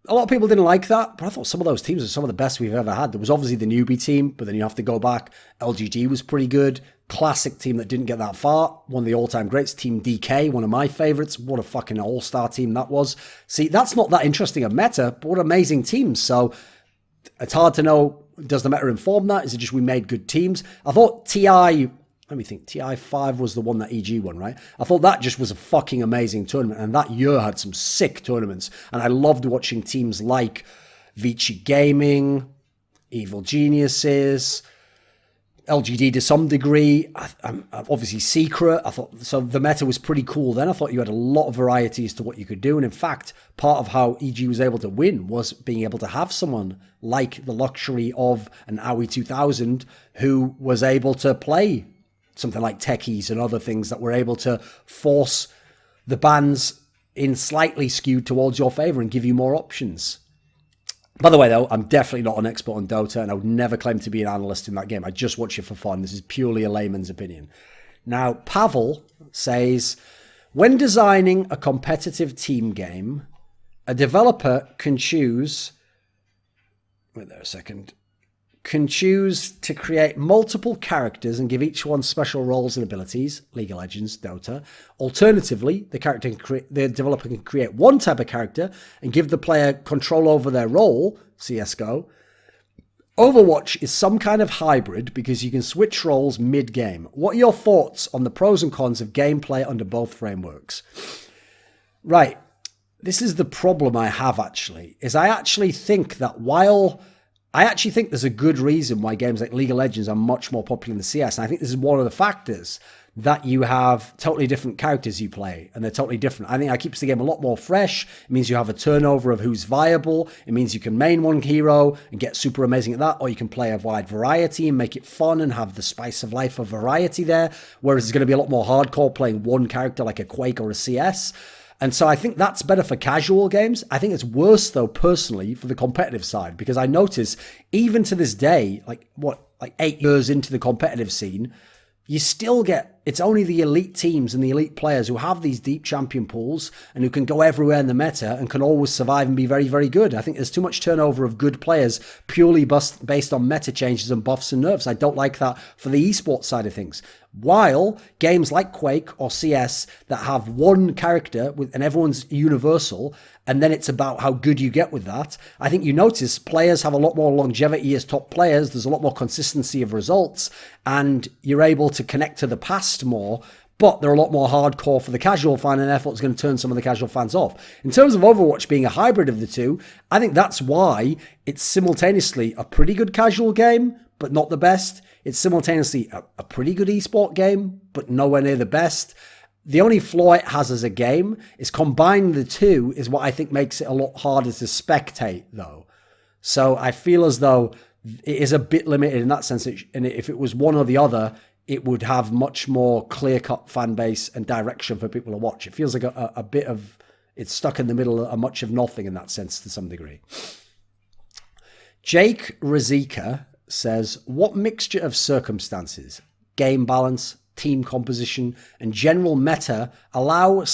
a lot of people didn't like that, but I thought some of those teams are some of the best we've ever had. There was obviously the newbie team, but then you have to go back. LGD was pretty good. Classic team that didn't get that far. One of the all-time greats, Team DK, one of my favorites. What a fucking all-star team that was. See, that's not that interesting a meta, but what amazing teams. So it's hard to know, does the meta inform that? Is it just we made good teams? I thought let me think, TI5 was the one that EG won, right? I thought that just was a fucking amazing tournament, and that year had some sick tournaments, and I loved watching teams like VeXii Gaming, Evil Geniuses, LGD to some degree, obviously Secret. I thought, so the meta was pretty cool then. I thought you had a lot of variety as to what you could do, and in fact, part of how EG was able to win was being able to have someone like the luxury of an Aoi 2000 who was able to play something like techies and other things that were able to force the bans in slightly skewed towards your favor and give you more options. By the way, though, I'm definitely not an expert on Dota, and I would never claim to be an analyst in that game. I just watch it for fun. This is purely a layman's opinion. Now, Pavel says, when designing a competitive team game, a developer can choose... Wait there a second. Can choose to create multiple characters and give each one special roles and abilities, League of Legends, Dota. Alternatively, the developer can create one type of character and give the player control over their role, CSGO. Overwatch is some kind of hybrid because you can switch roles mid-game. What are your thoughts on the pros and cons of gameplay under both frameworks? Right, this is the problem I have actually, is I actually think that I actually think there's a good reason why games like League of Legends are much more popular than CS. And I think this is one of the factors that you have totally different characters you play, and they're totally different. I think that keeps the game a lot more fresh. It means you have a turnover of who's viable. It means you can main one hero and get super amazing at that, or you can play a wide variety and make it fun and have the spice of life of variety there. Whereas it's going to be a lot more hardcore playing one character like a Quake or a CS. And so I think that's better for casual games. I think it's worse, though, personally, for the competitive side, because I notice even to this day, like 8 years into the competitive scene, you still get, it's only the elite teams and the elite players who have these deep champion pools and who can go everywhere in the meta and can always survive and be very, very good. I think there's too much turnover of good players purely based on meta changes and buffs and nerfs. I don't like that for the esports side of things. While games like Quake or CS that have one character and everyone's universal, and then it's about how good you get with that, I think you notice players have a lot more longevity as top players. There's a lot more consistency of results, and you're able to connect to the past more, but they're a lot more hardcore for the casual fan, and therefore it's going to turn some of the casual fans off. In terms of Overwatch being a hybrid of the two, I think that's why it's simultaneously a pretty good casual game, but not the best. It's simultaneously a pretty good esport game, but nowhere near the best. The only flaw it has as a game is combining the two is what I think makes it a lot harder to spectate, though. So I feel as though it is a bit limited in that sense. And if it was one or the other, it would have much more clear-cut fan base and direction for people to watch. It feels like a bit of, it's stuck in the middle of much of nothing in that sense to some degree. Jake Razika says, what mixture of circumstances, game balance, team composition, and general meta allowed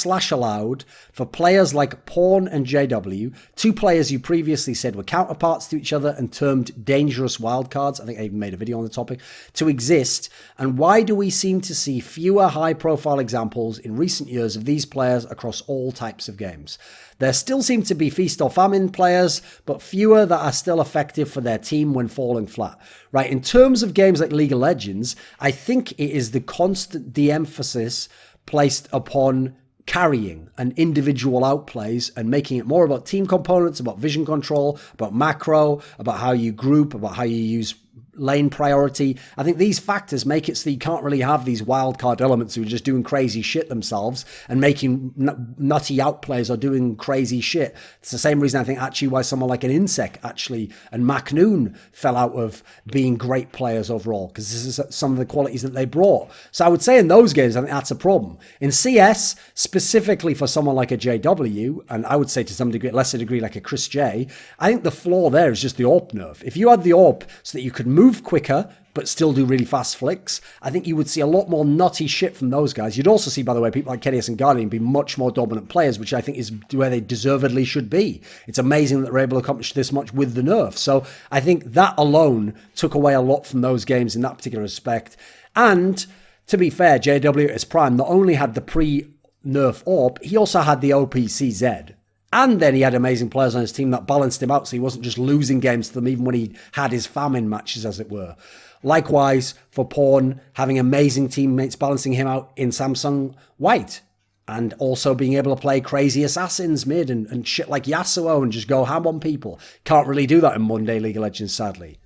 for players like Pawn and JW, two players you previously said were counterparts to each other and termed dangerous wildcards, I think I even made a video on the topic, to exist, and why do we seem to see fewer high-profile examples in recent years of these players across all types of games? There still seem to be feast or famine players, but fewer that are still effective for their team when falling flat. Right, in terms of games like League of Legends, I think it is the constant de-emphasis placed upon carrying and individual outplays and making it more about team components, about vision control, about macro, about how you group, about how you use lane priority. I think these factors make it so you can't really have these wildcard elements who are just doing crazy shit themselves and making nutty outplays or doing crazy shit. It's the same reason I think actually why someone like an Insec actually and MacNoon fell out of being great players overall, because this is some of the qualities that they brought. So I would say in those games, I think that's a problem. In CS, specifically for someone like a JW, and I would say to some degree, lesser degree like a Chris J, I think the flaw there is just the AWP nerf. If you had the AWP so that you could move quicker, but still do really fast flicks. I think you would see a lot more nutty shit from those guys. You'd also see, by the way, people like Kedius and Guardian be much more dominant players, which I think is where they deservedly should be. It's amazing that they're able to accomplish this much with the nerf. So I think that alone took away a lot from those games in that particular respect. And to be fair, JW at his prime not only had the pre-nerf AWP, he also had the OPCZ. And then he had amazing players on his team that balanced him out, so he wasn't just losing games to them even when he had his famine matches, as it were. Likewise, for Pawn, having amazing teammates balancing him out in Samsung White. And also being able to play crazy assassins mid and shit like Yasuo and just go ham on people. Can't really do that in Monday League of Legends, sadly.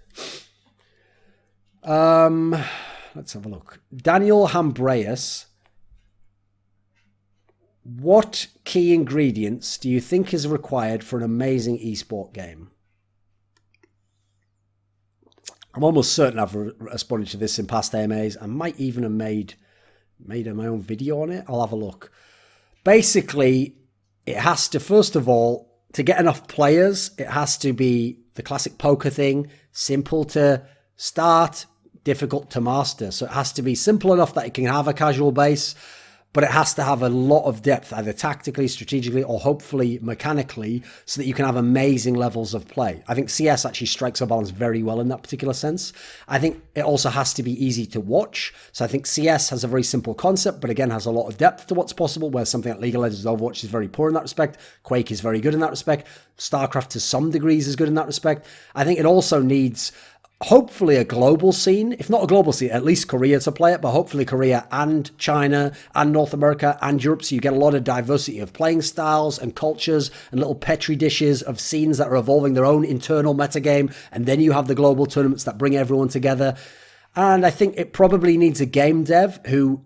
Let's have a look. Daniel Hambreus. What key ingredients do you think is required for an amazing esport game? I'm almost certain I've responded to this in past AMAs. I might even have made my own video on it. I'll have a look. Basically, it has to, first of all, to get enough players, it has to be the classic poker thing, simple to start, difficult to master. So it has to be simple enough that it can have a casual base, but it has to have a lot of depth, either tactically, strategically, or hopefully mechanically, so that you can have amazing levels of play. I think CS actually strikes a balance very well in that particular sense. I think it also has to be easy to watch. So I think CS has a very simple concept, but again, has a lot of depth to what's possible, where something like League of Legends Overwatch is very poor in that respect. Quake is very good in that respect. StarCraft to some degrees is good in that respect. I think it also needs hopefully a global scene, if not a global scene, at least Korea to play it, but hopefully Korea and China and North America and Europe, so you get a lot of diversity of playing styles and cultures and little petri dishes of scenes that are evolving their own internal metagame, and then you have the global tournaments that bring everyone together. And I think it probably needs a game dev who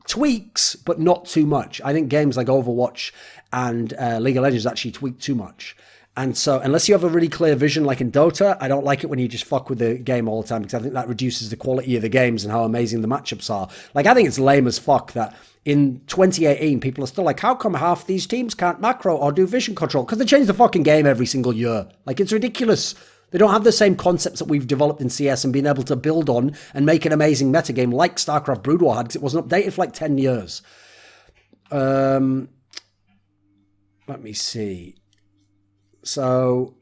tweaks, but not too much. I think games like Overwatch and League of Legends actually tweak too much. And so unless you have a really clear vision, like in Dota, I don't like it when you just fuck with the game all the time, because I think that reduces the quality of the games and how amazing the matchups are. Like, I think it's lame as fuck that in 2018, people are still like, how come half these teams can't macro or do vision control? Because they change the fucking game every single year. Like, it's ridiculous. They don't have the same concepts that we've developed in CS and been able to build on and make an amazing metagame like StarCraft Brood War had, because it wasn't updated for like 10 years. Let me see. So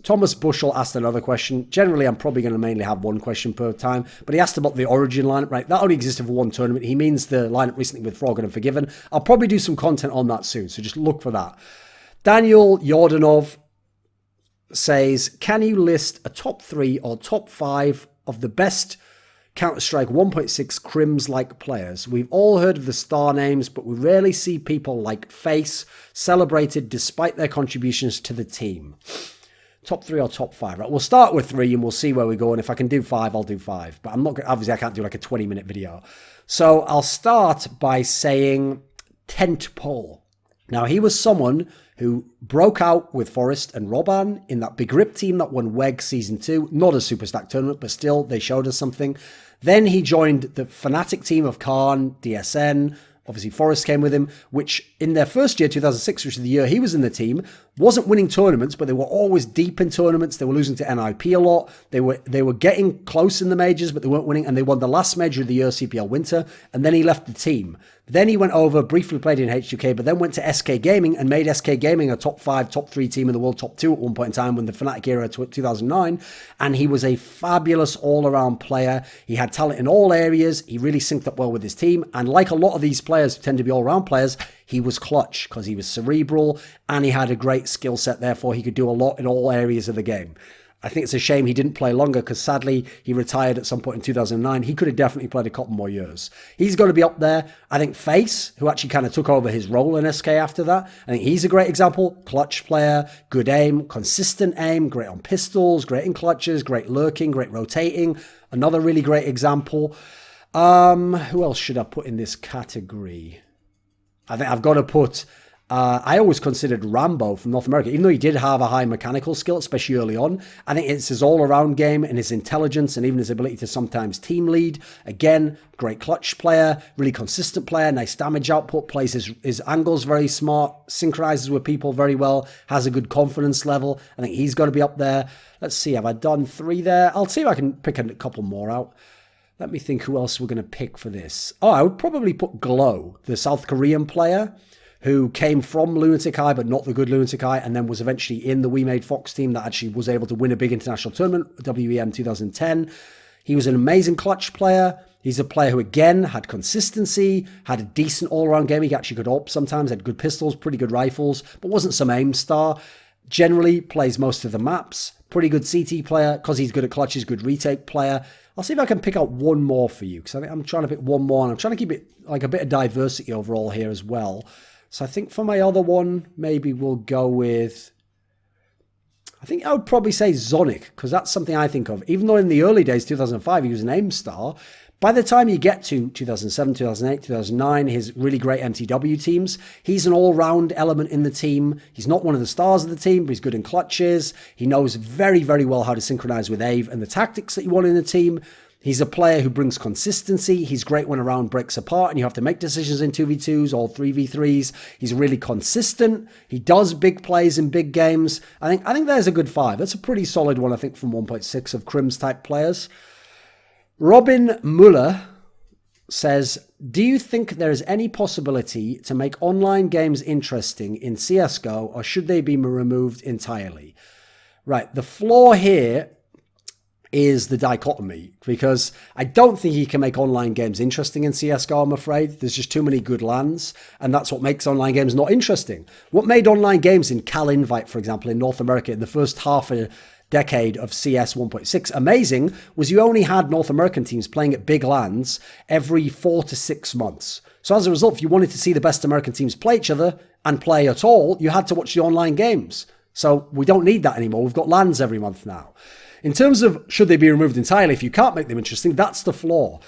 Thomas Bushell asked another question. Generally, I'm probably going to mainly have one question per time, but he asked about the Origin lineup, right? That only existed for one tournament. He means the lineup recently with Frog and Unforgiven. I'll probably do some content on that soon, so just look for that. Daniel Yordanov says, can you list a top 3 or top 5 of the best Counter-Strike 1.6 Crims-like players? We've all heard of the star names, but we rarely see people like FaZe celebrated despite their contributions to the team. Top 3 or top 5? Right, we'll start with 3 and we'll see where we go. And if I can do 5, I'll do 5. But I'm not, obviously I can't do like a 20-minute video. So I'll start by saying Tentpole. Now, he was someone who broke out with Forrest and Robban in that Big Rip team that won WEG Season 2. Not a Super Stack tournament, but still, they showed us something. Then he joined the Fnatic team of Khan, DSN. Obviously, Forrest came with him, which in their first year, 2006, which is the year he was in the team, wasn't winning tournaments, but they were always deep in tournaments. They were losing to NIP a lot. They were getting close in the majors, but they weren't winning, and they won the last major of the year, CPL Winter, and then he left the team. Then he went over, briefly played in H2K, but then went to SK Gaming and made SK Gaming a top 5, top 3 team in the world, top 2 at one point in time when the Fnatic era 2009. And he was a fabulous all-around player. He had talent in all areas. He really synced up well with his team. And like a lot of these players who tend to be all-around players, he was clutch because he was cerebral and he had a great skill set. Therefore, he could do a lot in all areas of the game. I think it's a shame he didn't play longer because sadly he retired at some point in 2009. He could have definitely played a couple more years. He's got to be up there. I think FaZe, who actually kind of took over his role in SK after that, I think he's a great example. Clutch player, good aim, consistent aim, great on pistols, great in clutches, great lurking, great rotating. Another really great example. Who else should I put in this category? I think I've got to put I always considered Rambo from North America, even though he did have a high mechanical skill, especially early on. I think it's his all-around game and his intelligence and even his ability to sometimes team lead. Again, great clutch player, really consistent player, nice damage output, plays his angles very smart, synchronizes with people very well, has a good confidence level. I think he's got to be up there. Let's see, have I done 3 there? I'll see if I can pick a couple more out. Let me think who else we're going to pick for this. Oh, I would probably put Glow, the South Korean player, who came from Lunatic Eye, but not the good Lunatic Eye, and then was eventually in the We Made Fox team that actually was able to win a big international tournament, WEM 2010. He was an amazing clutch player. He's a player who, again, had consistency, had a decent all-around game. He actually could AWP sometimes, had good pistols, pretty good rifles, but wasn't some aim star. Generally plays most of the maps. Pretty good CT player, because he's good at clutch, he's a good retake player. I'll see if I can pick out one more for you, because I think I'm trying to pick one more, and I'm trying to keep it like a bit of diversity overall here as well. So I think for my other one, maybe we'll go with, I think I would probably say Zonic, because that's something I think of. Even though in the early days, 2005, he was an aim star, by the time you get to 2007, 2008, 2009, his really great MTW teams, he's an all-round element in the team. He's not one of the stars of the team, but he's good in clutches. He knows very, very well how to synchronize with AVE and the tactics that you want in the team. He's a player who brings consistency. He's great when a round breaks apart and you have to make decisions in 2v2s or 3v3s. He's really consistent. He does big plays in big games. I think there's a good 5. That's a pretty solid one, I think, from 1.6 of Crim's type players. Robin Muller says, do you think there is any possibility to make online games interesting in CSGO, or should they be removed entirely? Right, the flaw here is the dichotomy, because I don't think you can make online games interesting in CSGO, I'm afraid. There's just too many good LANs, and that's what makes online games not interesting. What made online games in Cal Invite, for example, in North America in the first half a decade of CS 1.6 amazing was you only had North American teams playing at big LANs every 4 to 6 months. So as a result, if you wanted to see the best American teams play each other and play at all, you had to watch the online games. So we don't need that anymore. We've got LANs every month now. In terms of should they be removed entirely if you can't make them interesting, that's the flaw.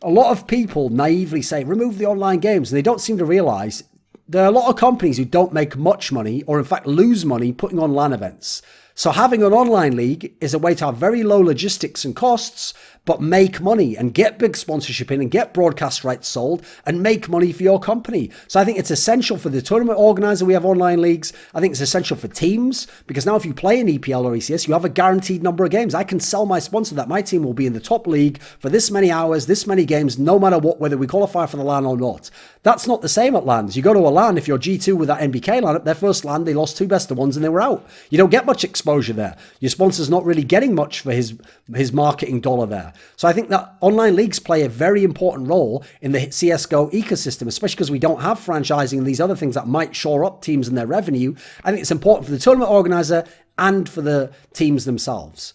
A lot of people naively say, remove the online games, and they don't seem to realize there are a lot of companies who don't make much money or in fact lose money putting on LAN events. So having an online league is a way to have very low logistics and costs, but make money and get big sponsorship in and get broadcast rights sold and make money for your company. So I think it's essential for the tournament organizer. We have online leagues. I think it's essential for teams, because now if you play an EPL or ECS, you have a guaranteed number of games. I can sell my sponsor that my team will be in the top league for this many hours, this many games, no matter what, whether we qualify for the LAN or not. That's not the same at LANs. You go to a LAN, if you're G2 with that NBK lineup, their first LAN, they lost 2 best of ones and they were out. You don't get much exposure there. Your sponsor's not really getting much for his marketing dollar there. So I think that online leagues play a very important role in the CSGO ecosystem, especially because we don't have franchising and these other things that might shore up teams and their revenue. I think it's important for the tournament organizer and for the teams themselves.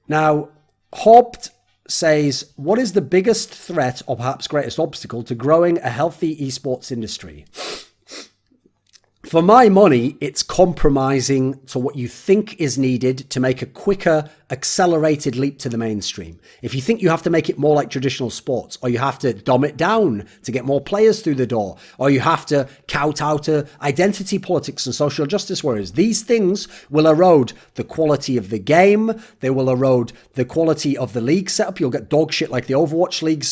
Now, HawpT says, what is the biggest threat or perhaps greatest obstacle to growing a healthy esports industry? For my money, it's compromising to what you think is needed to make a quicker, accelerated leap to the mainstream. If you think you have to make it more like traditional sports, or you have to dumb it down to get more players through the door, or you have to kowtow to identity politics and social justice warriors, these things will erode the quality of the game. They will erode the quality of the league setup. You'll get dog shit like the Overwatch League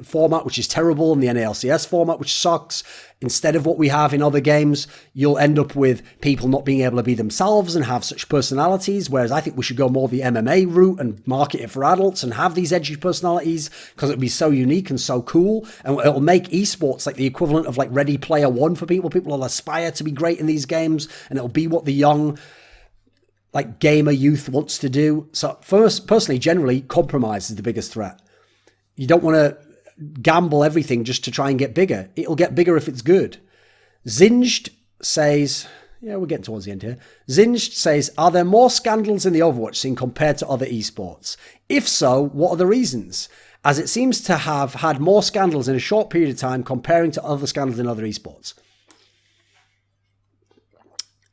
format, which is terrible, and the NALCS format, which sucks. Instead of what we have in other games, you'll end up with people not being able to be themselves and have such personalities, whereas I think we should go more the MMA route and market it for adults and have these edgy personalities, because it'll be so unique and so cool, and it'll make esports like the equivalent of like Ready Player One for people. People will aspire to be great in these games, and it'll be what the young like gamer youth wants to do. So first, personally, generally, compromise is the biggest threat. You don't want to gamble everything just to try and get bigger. It'll get bigger if it's good. Zinged says, yeah, we're getting towards the end here. Zinged says, are there more scandals in the Overwatch scene compared to other esports? If so, what are the reasons? As it seems to have had more scandals in a short period of time comparing to other scandals in other esports.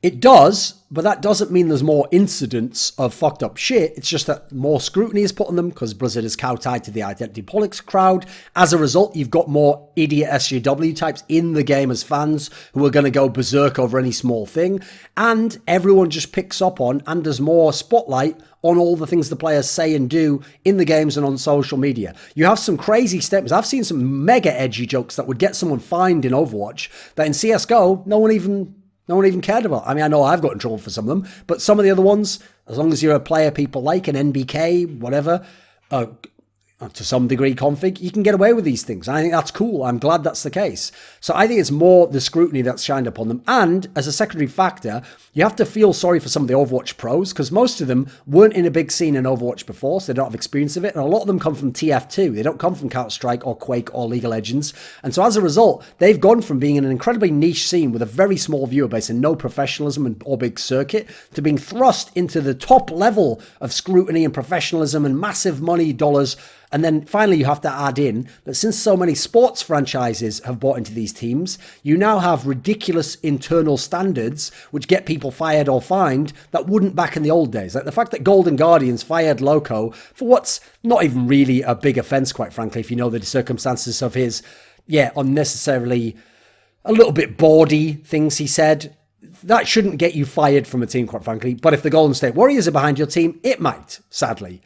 It does, but that doesn't mean there's more incidents of fucked up shit. It's just that more scrutiny is put on them because Blizzard is cow-tied to the identity politics crowd. As a result, you've got more idiot SJW types in the game as fans who are going to go berserk over any small thing. And everyone just picks up on and there's more spotlight on all the things the players say and do in the games and on social media. You have some crazy statements. I've seen some mega edgy jokes that would get someone fined in Overwatch that in CSGO, no one even cared about. I mean, I know I've got in trouble for some of them, but some of the other ones, as long as you're a player people like, an NBK, whatever, to some degree config, you can get away with these things. And I think that's cool. I'm glad that's the case. So I think it's more the scrutiny that's shined upon them. And as a secondary factor, you have to feel sorry for some of the Overwatch pros because most of them weren't in a big scene in Overwatch before, so they don't have experience of it. And a lot of them come from TF2. They don't come from Counter-Strike or Quake or League of Legends. And so as a result, they've gone from being in an incredibly niche scene with a very small viewer base and no professionalism or big circuit to being thrust into the top level of scrutiny and professionalism and massive money dollars. And then finally, you have to add in that since so many sports franchises have bought into these teams, you now have ridiculous internal standards which get people fired or fined that wouldn't back in the old days. Like the fact that Golden Guardians fired Loco for what's not even really a big offense, quite frankly, if you know the circumstances of his, unnecessarily a little bit bawdy things he said. That shouldn't get you fired from a team, quite frankly. But if the Golden State Warriors are behind your team, it might, sadly.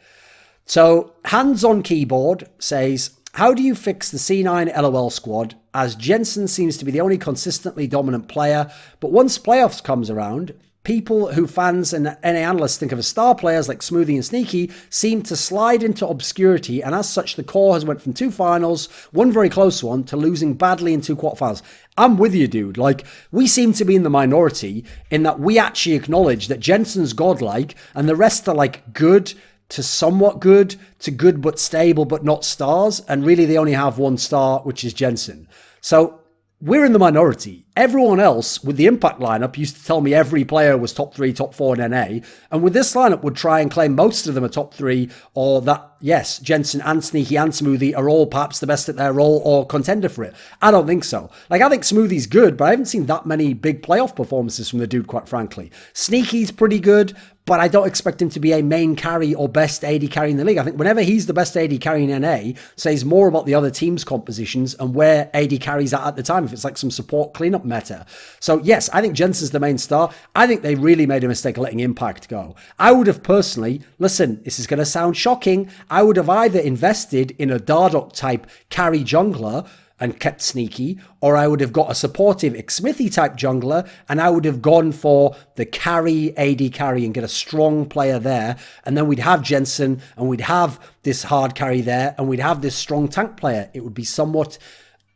So, Hands on Keyboard says, how do you fix the C9 LOL squad as Jensen seems to be the only consistently dominant player, but once playoffs comes around, people who fans and NA analysts think of as star players like Smoothie and Sneaky seem to slide into obscurity, and as such the core has went from 2 finals, one very close one, to losing badly in 2 quarterfinals. I'm with you, dude. Like, we seem to be in the minority in that we actually acknowledge that Jensen's godlike and the rest are like good to somewhat good, to good but stable but not stars, and really they only have 1 star, which is Jensen. So we're in the minority. Everyone else with the Impact lineup used to tell me every player was top 3, top 4 in NA, and with this lineup would try and claim most of them are top 3, or that, yes, Jensen and Sneaky and Smoothie are all perhaps the best at their role or contender for it. I don't think so. Like, I think Smoothie's good, but I haven't seen that many big playoff performances from the dude, quite frankly. Sneaky's pretty good, but I don't expect him to be a main carry or best AD carry in the league. I think whenever he's the best AD carry in NA, says more about the other team's compositions and where AD carries at the time, if it's like some support cleanup meta. So yes, I think Jensen's the main star. I think they really made a mistake letting Impact go. I would have personally, listen, this is going to sound shocking, I would have either invested in a Dardoch type carry jungler and kept Sneaky, or I would have got a supportive Xmithy type jungler and I would have gone for the carry, AD carry, and get a strong player there. And then we'd have Jensen and we'd have this hard carry there and we'd have this strong tank player. It would be somewhat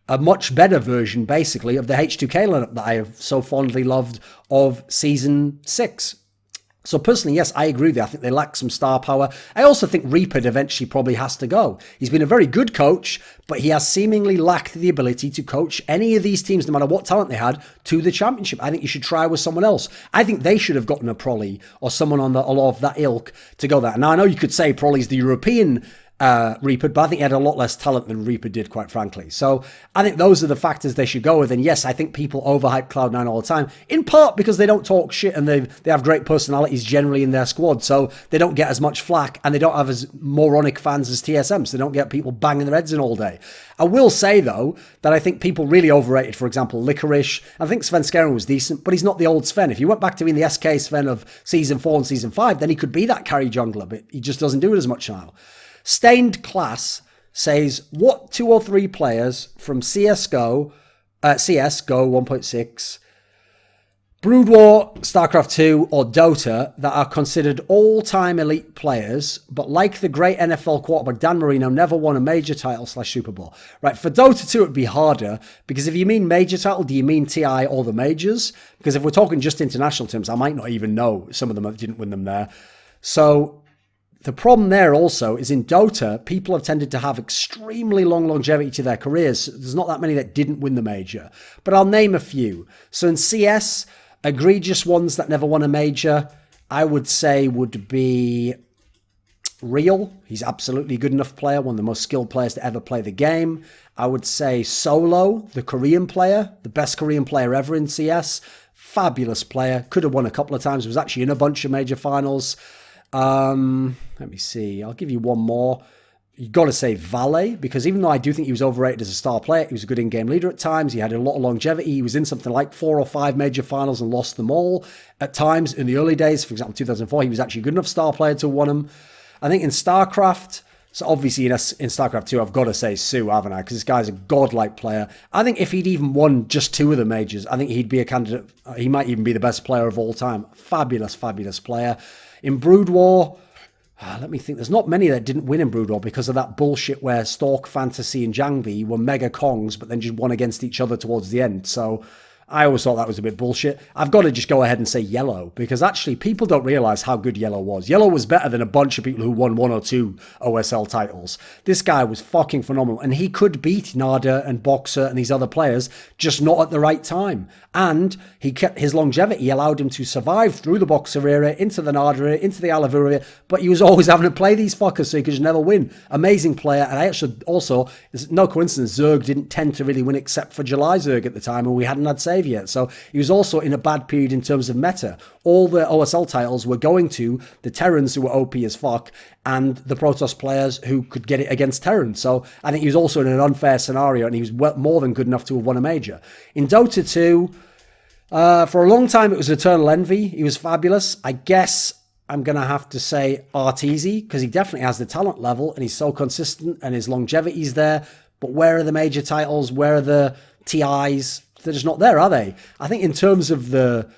a much better version, basically, of the H2K lineup that I have so fondly loved of Season 6. So personally, yes, I agree with you. I think they lack some star power. I also think Reaper eventually probably has to go. He's been a very good coach, but he has seemingly lacked the ability to coach any of these teams, no matter what talent they had, to the championship. I think you should try with someone else. I think they should have gotten a Prolly or someone on the a lot of that ilk to go there. Now, I know you could say Prolly's the European Reaper, but I think he had a lot less talent than Reaper did, quite frankly. So I think those are the factors they should go with. And yes, I think people overhype Cloud9 all the time, in part because they don't talk shit and they have great personalities generally in their squad, so they don't get as much flack and they don't have as moronic fans as TSM, so they don't get people banging their heads in all day. I will say, though, that I think people really overrated, for example, Licorice. I think Sven Skeren was decent, but he's not the old Sven. If you went back to being the SK Sven of Season 4 and Season 5, then he could be that carry jungler, but he just doesn't do it as much now. Stained Class says, what 2 or 3 players from CSGO 1.6, Brood War, StarCraft 2, or Dota that are considered all-time elite players, but like the great NFL quarterback Dan Marino, never won a major title / Super Bowl? Right, for Dota 2, it'd be harder, because if you mean major title, do you mean TI or the majors? Because if we're talking just international terms, I might not even know some of them didn't win them there. So the problem there also is in Dota, people have tended to have extremely long longevity to their careers. There's not that many that didn't win the major, but I'll name a few. So in CS, egregious ones that never won a major, I would say would be Real. He's absolutely a good enough player, one of the most skilled players to ever play the game. I would say Solo, the Korean player, the best Korean player ever in CS. Fabulous player. Could have won a couple of times. Was actually in a bunch of major finals. Let me see. I'll give you one more. You got to say Valet, because even though I do think he was overrated as a star player, he was a good in-game leader at times. He had a lot of longevity. He was in something like 4 or 5 major finals and lost them all at times in the early days. For example, 2004, he was actually a good enough star player to have won them. I think in StarCraft, so obviously in StarCraft 2, I've got to say Sue, haven't I? Because this guy's a godlike player. I think if he'd even won just 2 of the majors, I think he'd be a candidate. He might even be the best player of all time. Fabulous, fabulous player. In Brood War, let me think. There's not many that didn't win in Brood War because of that bullshit where Stork, Fantasy, and Jangbi were mega Kongs, but then just won against each other towards the end. So I always thought that was a bit bullshit. I've got to just go ahead and say Yellow, because actually people don't realize how good Yellow was. Yellow was better than a bunch of people who won 1 or 2 OSL titles. This guy was fucking phenomenal, and he could beat Nada and Boxer and these other players, just not at the right time. And he kept his longevity, allowed him to survive through the Boxer era, into the Nada era, into the Alavur era, but he was always having to play these fuckers, so he could just never win. Amazing player. And I actually also, it's no coincidence, Zerg didn't tend to really win except for July Zerg at the time, and we hadn't had save yet. So he was also in a bad period in terms of meta. All the OSL titles were going to the Terrans, who were OP as fuck, and the Protoss players who could get it against Terrans. So I think he was also in an unfair scenario, and he was more than good enough to have won a major. In Dota 2, for a long time, it was Eternal Envy. He was fabulous. I guess I'm going to have to say Arteezy, because he definitely has the talent level, and he's so consistent, and his longevity's there. But where are the major titles? Where are the TIs? They're just not there, are they? I think in terms of the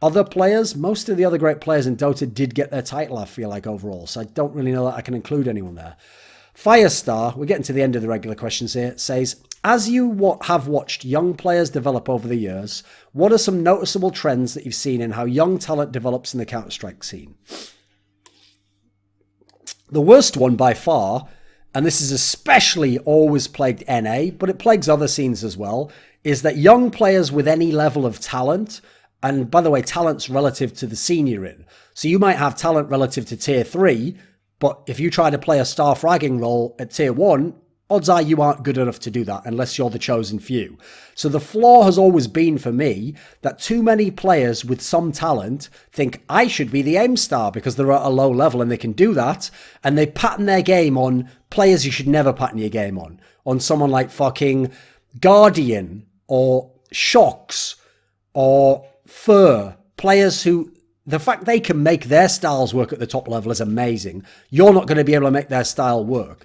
other players, most of the other great players in Dota did get their title, I feel like, overall. So I don't really know that I can include anyone there. Firestar, we're getting to the end of the regular questions here, says, as you have watched young players develop over the years, what are some noticeable trends that you've seen in how young talent develops in the Counter-Strike scene? The worst one by far, and this is especially always plagued NA, but it plagues other scenes as well, is that young players with any level of talent, and by the way, talent's relative to the scene you're in. So you might have talent relative to tier 3, but if you try to play a star fragging role at tier 1, odds are you aren't good enough to do that unless you're the chosen few. So the flaw has always been for me that too many players with some talent think I should be the aim star because they're at a low level and they can do that. And they pattern their game on players you should never pattern your game on someone like fucking Guardian or Shocks or Fur, players who, the fact they can make their styles work at the top level is amazing. You're not going to be able to make their style work.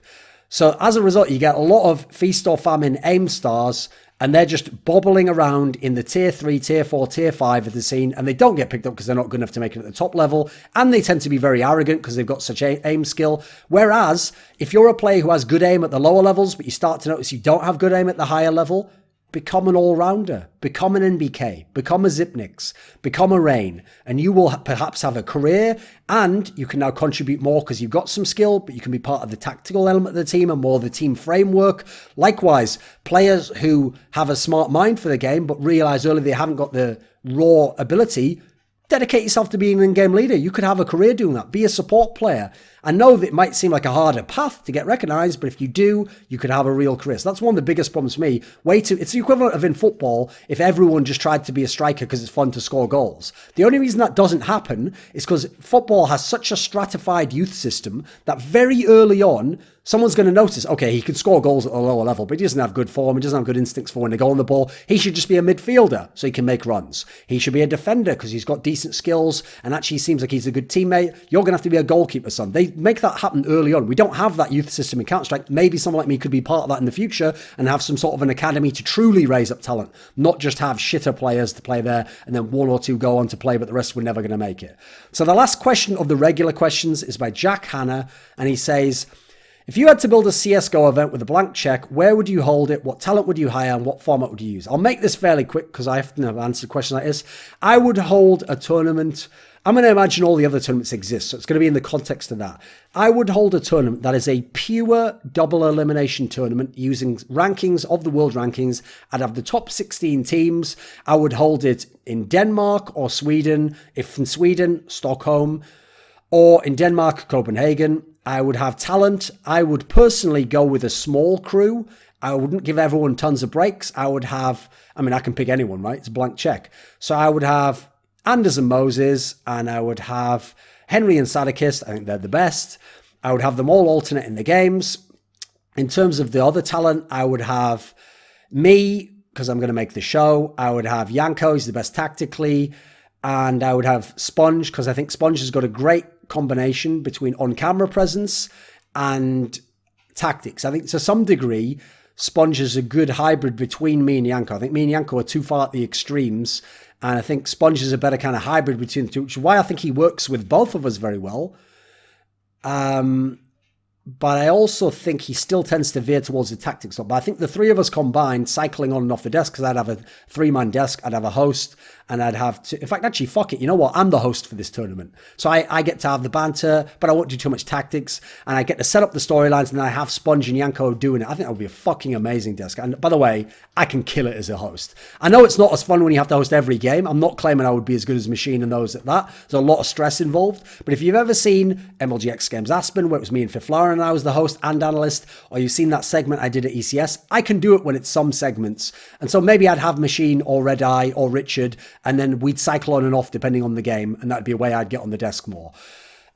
So as a result, you get a lot of Feast or Famine aim stars, and they're just bobbling around in the tier 3, tier 4, tier 5 of the scene, and they don't get picked up because they're not good enough to make it at the top level, and they tend to be very arrogant because they've got such aim skill. Whereas, if you're a player who has good aim at the lower levels, but you start to notice you don't have good aim at the higher level, become an all-rounder, become an NBK, become a Zipnix, become a Rain, and you will perhaps have a career, and you can now contribute more because you've got some skill, but you can be part of the tactical element of the team and more of the team framework. Likewise, players who have a smart mind for the game, but realize early they haven't got the raw ability, dedicate yourself to being an in-game leader. You could have a career doing that. Be a support player. I know that it might seem like a harder path to get recognized, but if you do, you could have a real career. So that's one of the biggest problems for me. It's the equivalent of in football if everyone just tried to be a striker because it's fun to score goals. The only reason that doesn't happen is because football has such a stratified youth system that very early on, someone's going to notice, okay, he can score goals at a lower level, but he doesn't have good form. He doesn't have good instincts for when they go on the ball. He should just be a midfielder so he can make runs. He should be a defender because he's got decent skills and actually seems like he's a good teammate. You're going to have to be a goalkeeper, son. They make that happen early on. We don't have that youth system in Counter-Strike. Maybe someone like me could be part of that in the future and have some sort of an academy to truly raise up talent, not just have shitter players to play there and then 1 or 2 go on to play, but the rest were never going to make it. So the last question of the regular questions is by Jack Hanna, and he says, if you had to build a CSGO event with a blank check, where would you hold it? What talent would you hire? And what format would you use? I'll make this fairly quick because I often have answered questions like this. I would hold a tournament. I'm going to imagine all the other tournaments exist, so it's going to be in the context of that. I would hold a tournament that is a pure double elimination tournament using rankings of the world rankings. I'd have the top 16 teams. I would hold it in Denmark or Sweden. If in Sweden, Stockholm, or in Denmark, Copenhagen. I would have talent. I would personally go with a small crew, I wouldn't give everyone tons of breaks. I would have, I mean, I can pick anyone, right? It's a blank check. So I would have Anders and Moses, and I would have Henry and Sadikist. I think they're the best. I would have them all alternate in the games. In terms of the other talent, I would have me, because I'm going to make the show. I would have Yanko, he's the best tactically. And I would have Sponge, because I think Sponge has got a great combination between on-camera presence and tactics. I think to some degree, Sponge is a good hybrid between me and Yanko. I think me and Yanko are too far at the extremes. And I think Sponge is a better kind of hybrid between the two, which is why I think he works with both of us very well. But I also think he still tends to veer towards the tactics. But I think the three of us combined, cycling on and off the desk, because I'd have a 3-man desk, I'd have a host, and I'd have to... In fact, actually, fuck it. You know what? I'm the host for this tournament. So I get to have the banter, but I won't do too much tactics, and I get to set up the storylines, and then I have Sponge and Yanko doing it. I think that would be a fucking amazing desk. And by the way, I can kill it as a host. I know it's not as fun when you have to host every game. I'm not claiming I would be as good as Machine and those at that. There's a lot of stress involved. But if you've ever seen MLGX Games Aspen, where it was me and Fifth Lauren and I was the host and analyst, or you've seen that segment I did at ECS, I can do it when it's some segments. And so maybe I'd have Machine or Red Eye or Richard, and then we'd cycle on and off depending on the game, and that'd be a way I'd get on the desk more.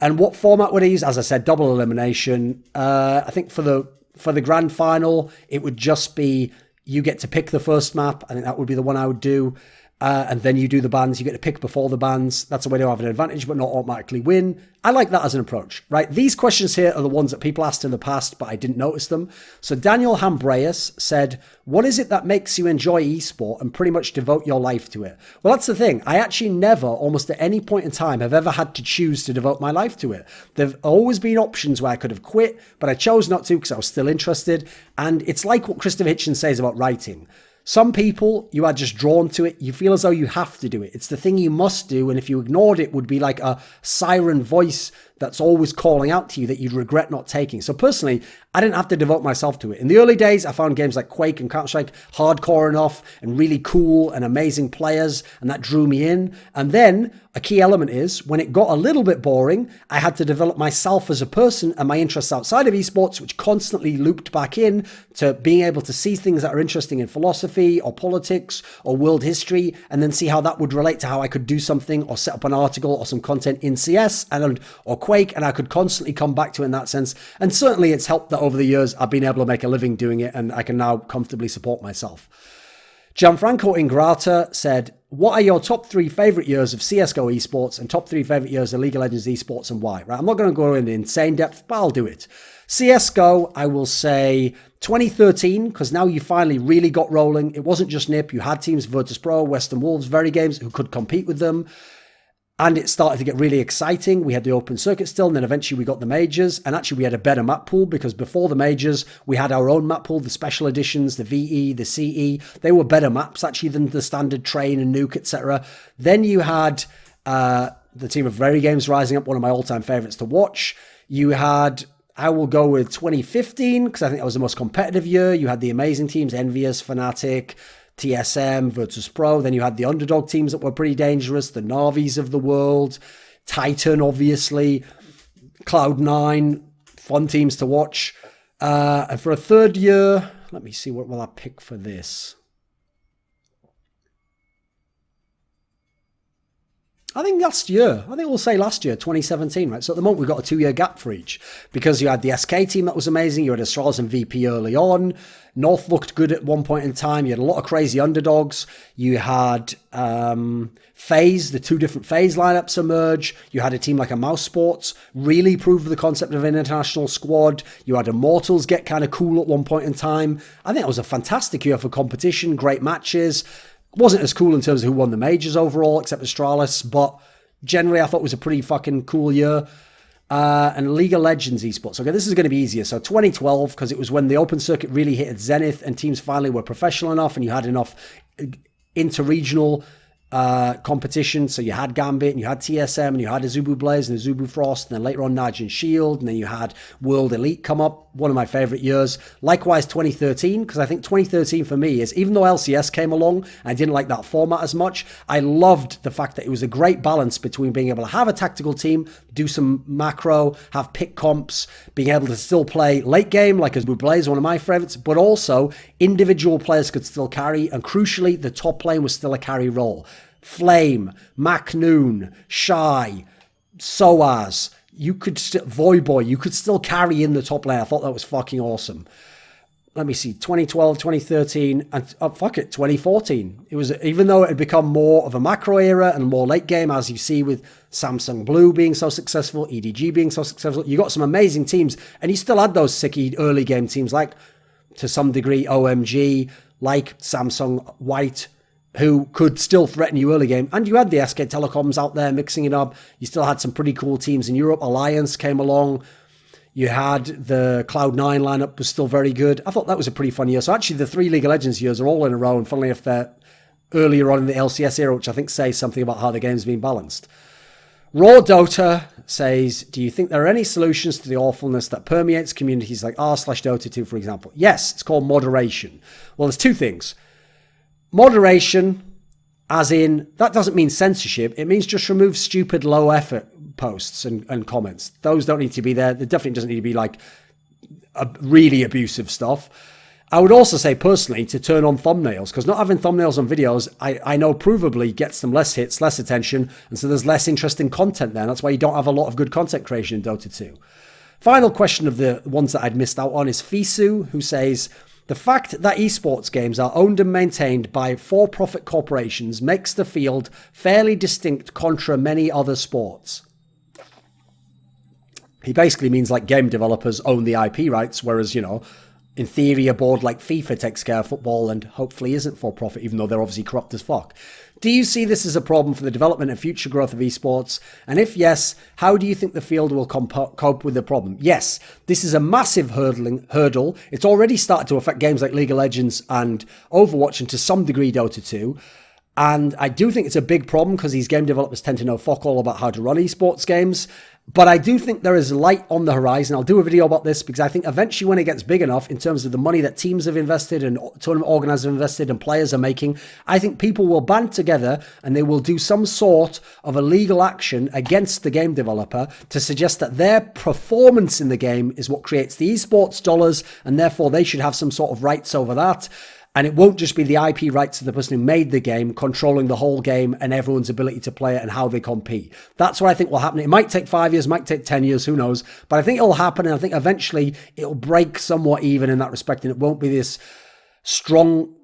And what format would I use? As I said, double elimination. I think for the grand final, it would just be you get to pick the first map. I think that would be the one I would do. And then you do the bans. You get to pick before the bans. That's a way to have an advantage, but not automatically win. I like that as an approach, right? These questions here are the ones that people asked in the past, but I didn't notice them. So Daniel Hambreus said, what is it that makes you enjoy esport and pretty much devote your life to it? Well, that's the thing. I actually never, almost at any point in time, have ever had to choose to devote my life to it. There've always been options where I could have quit, but I chose not to because I was still interested. And it's like what Christopher Hitchens says about writing. Some people, you are just drawn to it. You feel as though you have to do it. It's the thing you must do. And if you ignored it, would be like a siren voice that's always calling out to you that you'd regret not taking. So personally, I didn't have to devote myself to it. In the early days, I found games like Quake and Counter-Strike hardcore enough and really cool and amazing players, and that drew me in. And then a key element is when it got a little bit boring, I had to develop myself as a person and my interests outside of esports, which constantly looped back in to being able to see things that are interesting in philosophy or politics or world history, and then see how that would relate to how I could do something or set up an article or some content in CS or Quake, and I could constantly come back to it in that sense. And certainly it's helped that over the years I've been able to make a living doing it, and I can now comfortably support myself. Gianfranco Ingrata said, what are your top 3 favorite years of CSGO esports and top 3 favorite years of League of Legends esports and why? Right, I'm not going to go into insane depth, but I'll do it. CSGO, I will say 2013, because now you finally really got rolling. It wasn't just NIP. You had teams, Virtus.pro, Western Wolves, Very Games, who could compete with them. And it started to get really exciting. We had the open circuit still, and then eventually we got the majors. And actually we had a better map pool, because before the majors, we had our own map pool, the special editions, the VE, the CE. They were better maps actually than the standard Train and Nuke, etc. Then you had the team of Very Games rising up, one of my all-time favorites to watch. You had, I will go with 2015, because I think that was the most competitive year. You had the amazing teams, Envious, Fnatic, TSM, Virtus.pro. Then you had the underdog teams that were pretty dangerous, the Navis of the world, Titan, obviously, Cloud9, fun teams to watch. And for a third year, let me see, what will I pick for this? I think last year, we'll say last year, 2017, right? So at the moment, we've got a 2-year gap for each, because you had the SK team that was amazing. You had Astralis and VP early on. North looked good at one point in time. You had a lot of crazy underdogs. You had FaZe, the 2 different FaZe lineups emerge. You had a team like a Mouse Sports really prove the concept of an international squad. You had Immortals get kind of cool at one point in time. I think it was a fantastic year for competition, great matches. Wasn't as cool in terms of who won the majors overall, except Astralis, but generally I thought it was a pretty fucking cool year. And League of Legends esports. Okay, this is going to be easier. So 2012, because it was when the open circuit really hit its zenith and teams finally were professional enough and you had enough interregional competition. So you had Gambit and you had TSM and you had Azubu Blaze and Azubu Frost, and then later on Nige and Shield, and then you had World Elite come up. one of my favorite years. Likewise, 2013, because I think 2013 for me is, even though LCS came along, I didn't like that format as much. I loved the fact that it was a great balance between being able to have a tactical team, do some macro, have pick comps, being able to still play late game, like as Buble is one of my favorites, but also individual players could still carry, and crucially, the top lane was still a carry role. Flame, Macnoon, Shy, Soaz, you could still, Voyboy, you could still carry in the top lane. I thought that was fucking awesome. Let me see, 2012, 2013, and 2014. It was, even though it had become more of a macro era and more late game, as you see with Samsung Blue being so successful, EDG being so successful, you got some amazing teams, and you still had those sicky early game teams like, to some degree, OMG, like Samsung White, who could still threaten you early game. And you had the SK Telecoms out there mixing it up. You still had some pretty cool teams in Europe. Alliance came along. You had the Cloud9 lineup was still very good. I thought that was a pretty fun year. So actually the 3 League of Legends years are all in a row. And funnily enough, they're earlier on in the LCS era, which I think says something about how the game's been balanced. Raw Dota says, do you think there are any solutions to the awfulness that permeates communities like r/Dota 2, for example? Yes, it's called moderation. Well, there's 2 things. Moderation, as in, that doesn't mean censorship. It means just remove stupid low effort posts and comments. Those don't need to be there. There definitely doesn't need to be like really abusive stuff. I would also say personally to turn on thumbnails, because not having thumbnails on videos, I know provably gets them less hits, less attention. And so there's less interesting content there. And that's why you don't have a lot of good content creation in Dota 2. Final question of the ones that I'd missed out on is Fisu, who says, the fact that esports games are owned and maintained by for-profit corporations makes the field fairly distinct contra many other sports. He basically means like game developers own the IP rights, whereas, you know, in theory, a board like FIFA takes care of football and hopefully isn't for-profit, even though they're obviously corrupt as fuck. Do you see this as a problem for the development and future growth of esports? And if yes, how do you think the field will cope with the problem? Yes, this is a massive hurdle. It's already started to affect games like League of Legends and Overwatch, and to some degree Dota 2. And I do think it's a big problem because these game developers tend to know fuck all about how to run esports games. But I do think there is light on the horizon. I'll do a video about this because I think eventually when it gets big enough in terms of the money that teams have invested and tournament organizers have invested and players are making, I think people will band together and they will do some sort of a legal action against the game developer to suggest that their performance in the game is what creates the esports dollars, and therefore they should have some sort of rights over that. And it won't just be the IP rights of the person who made the game controlling the whole game and everyone's ability to play it and how they compete. That's what I think will happen. It might take 5 years, might take 10 years, who knows? But I think it'll happen, and I think eventually it'll break somewhat even in that respect, and it won't be this strong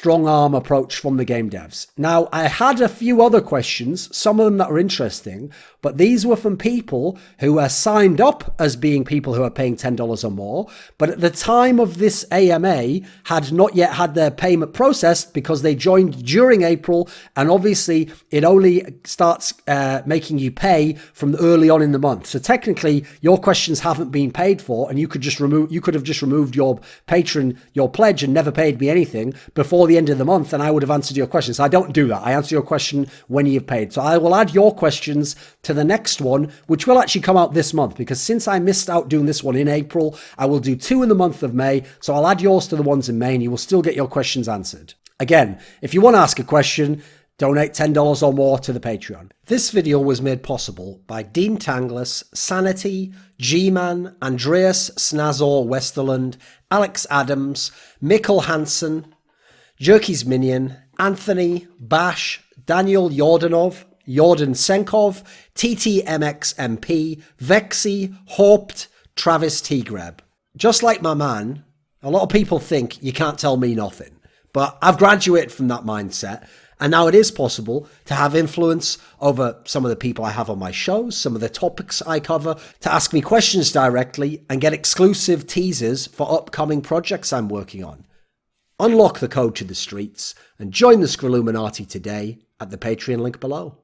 arm approach from the game devs. Now, I had a few other questions, some of them that were interesting, but these were from people who are signed up as being people who are paying $10 or more, but at the time of this AMA had not yet had their payment processed because they joined during April, and obviously it only starts making you pay from early on in the month. So technically, your questions haven't been paid for, and you could have just removed your your pledge and never paid me anything before the end of the month, and I would have answered your questions. So I don't do that. I answer your question when you've paid. So I will add your questions to the next one, which will actually come out this month, because since I missed out doing this one in April, I will do 2 in the month of May. So I'll add yours to the ones in May, and you will still get your questions answered. Again, if you want to ask a question, donate $10 or more to the Patreon. This video was made possible by Dean Tanglis, Sanity, Gman, Andreas, Snazore, Westerlund, Alex Adams, Mikkel Hansen, Jerky's Minion, Anthony, Bash, Daniel Yordanov, Yordan Tsenkov, TTMXMP, VeXii, HawpT, Travis T. Greb. Just like my man, a lot of people think you can't tell me nothing. But I've graduated from that mindset, and now it is possible to have influence over some of the people I have on my shows, some of the topics I cover, to ask me questions directly and get exclusive teasers for upcoming projects I'm working on. Unlock the code to the streets and join the Scrilluminati today at the Patreon link below.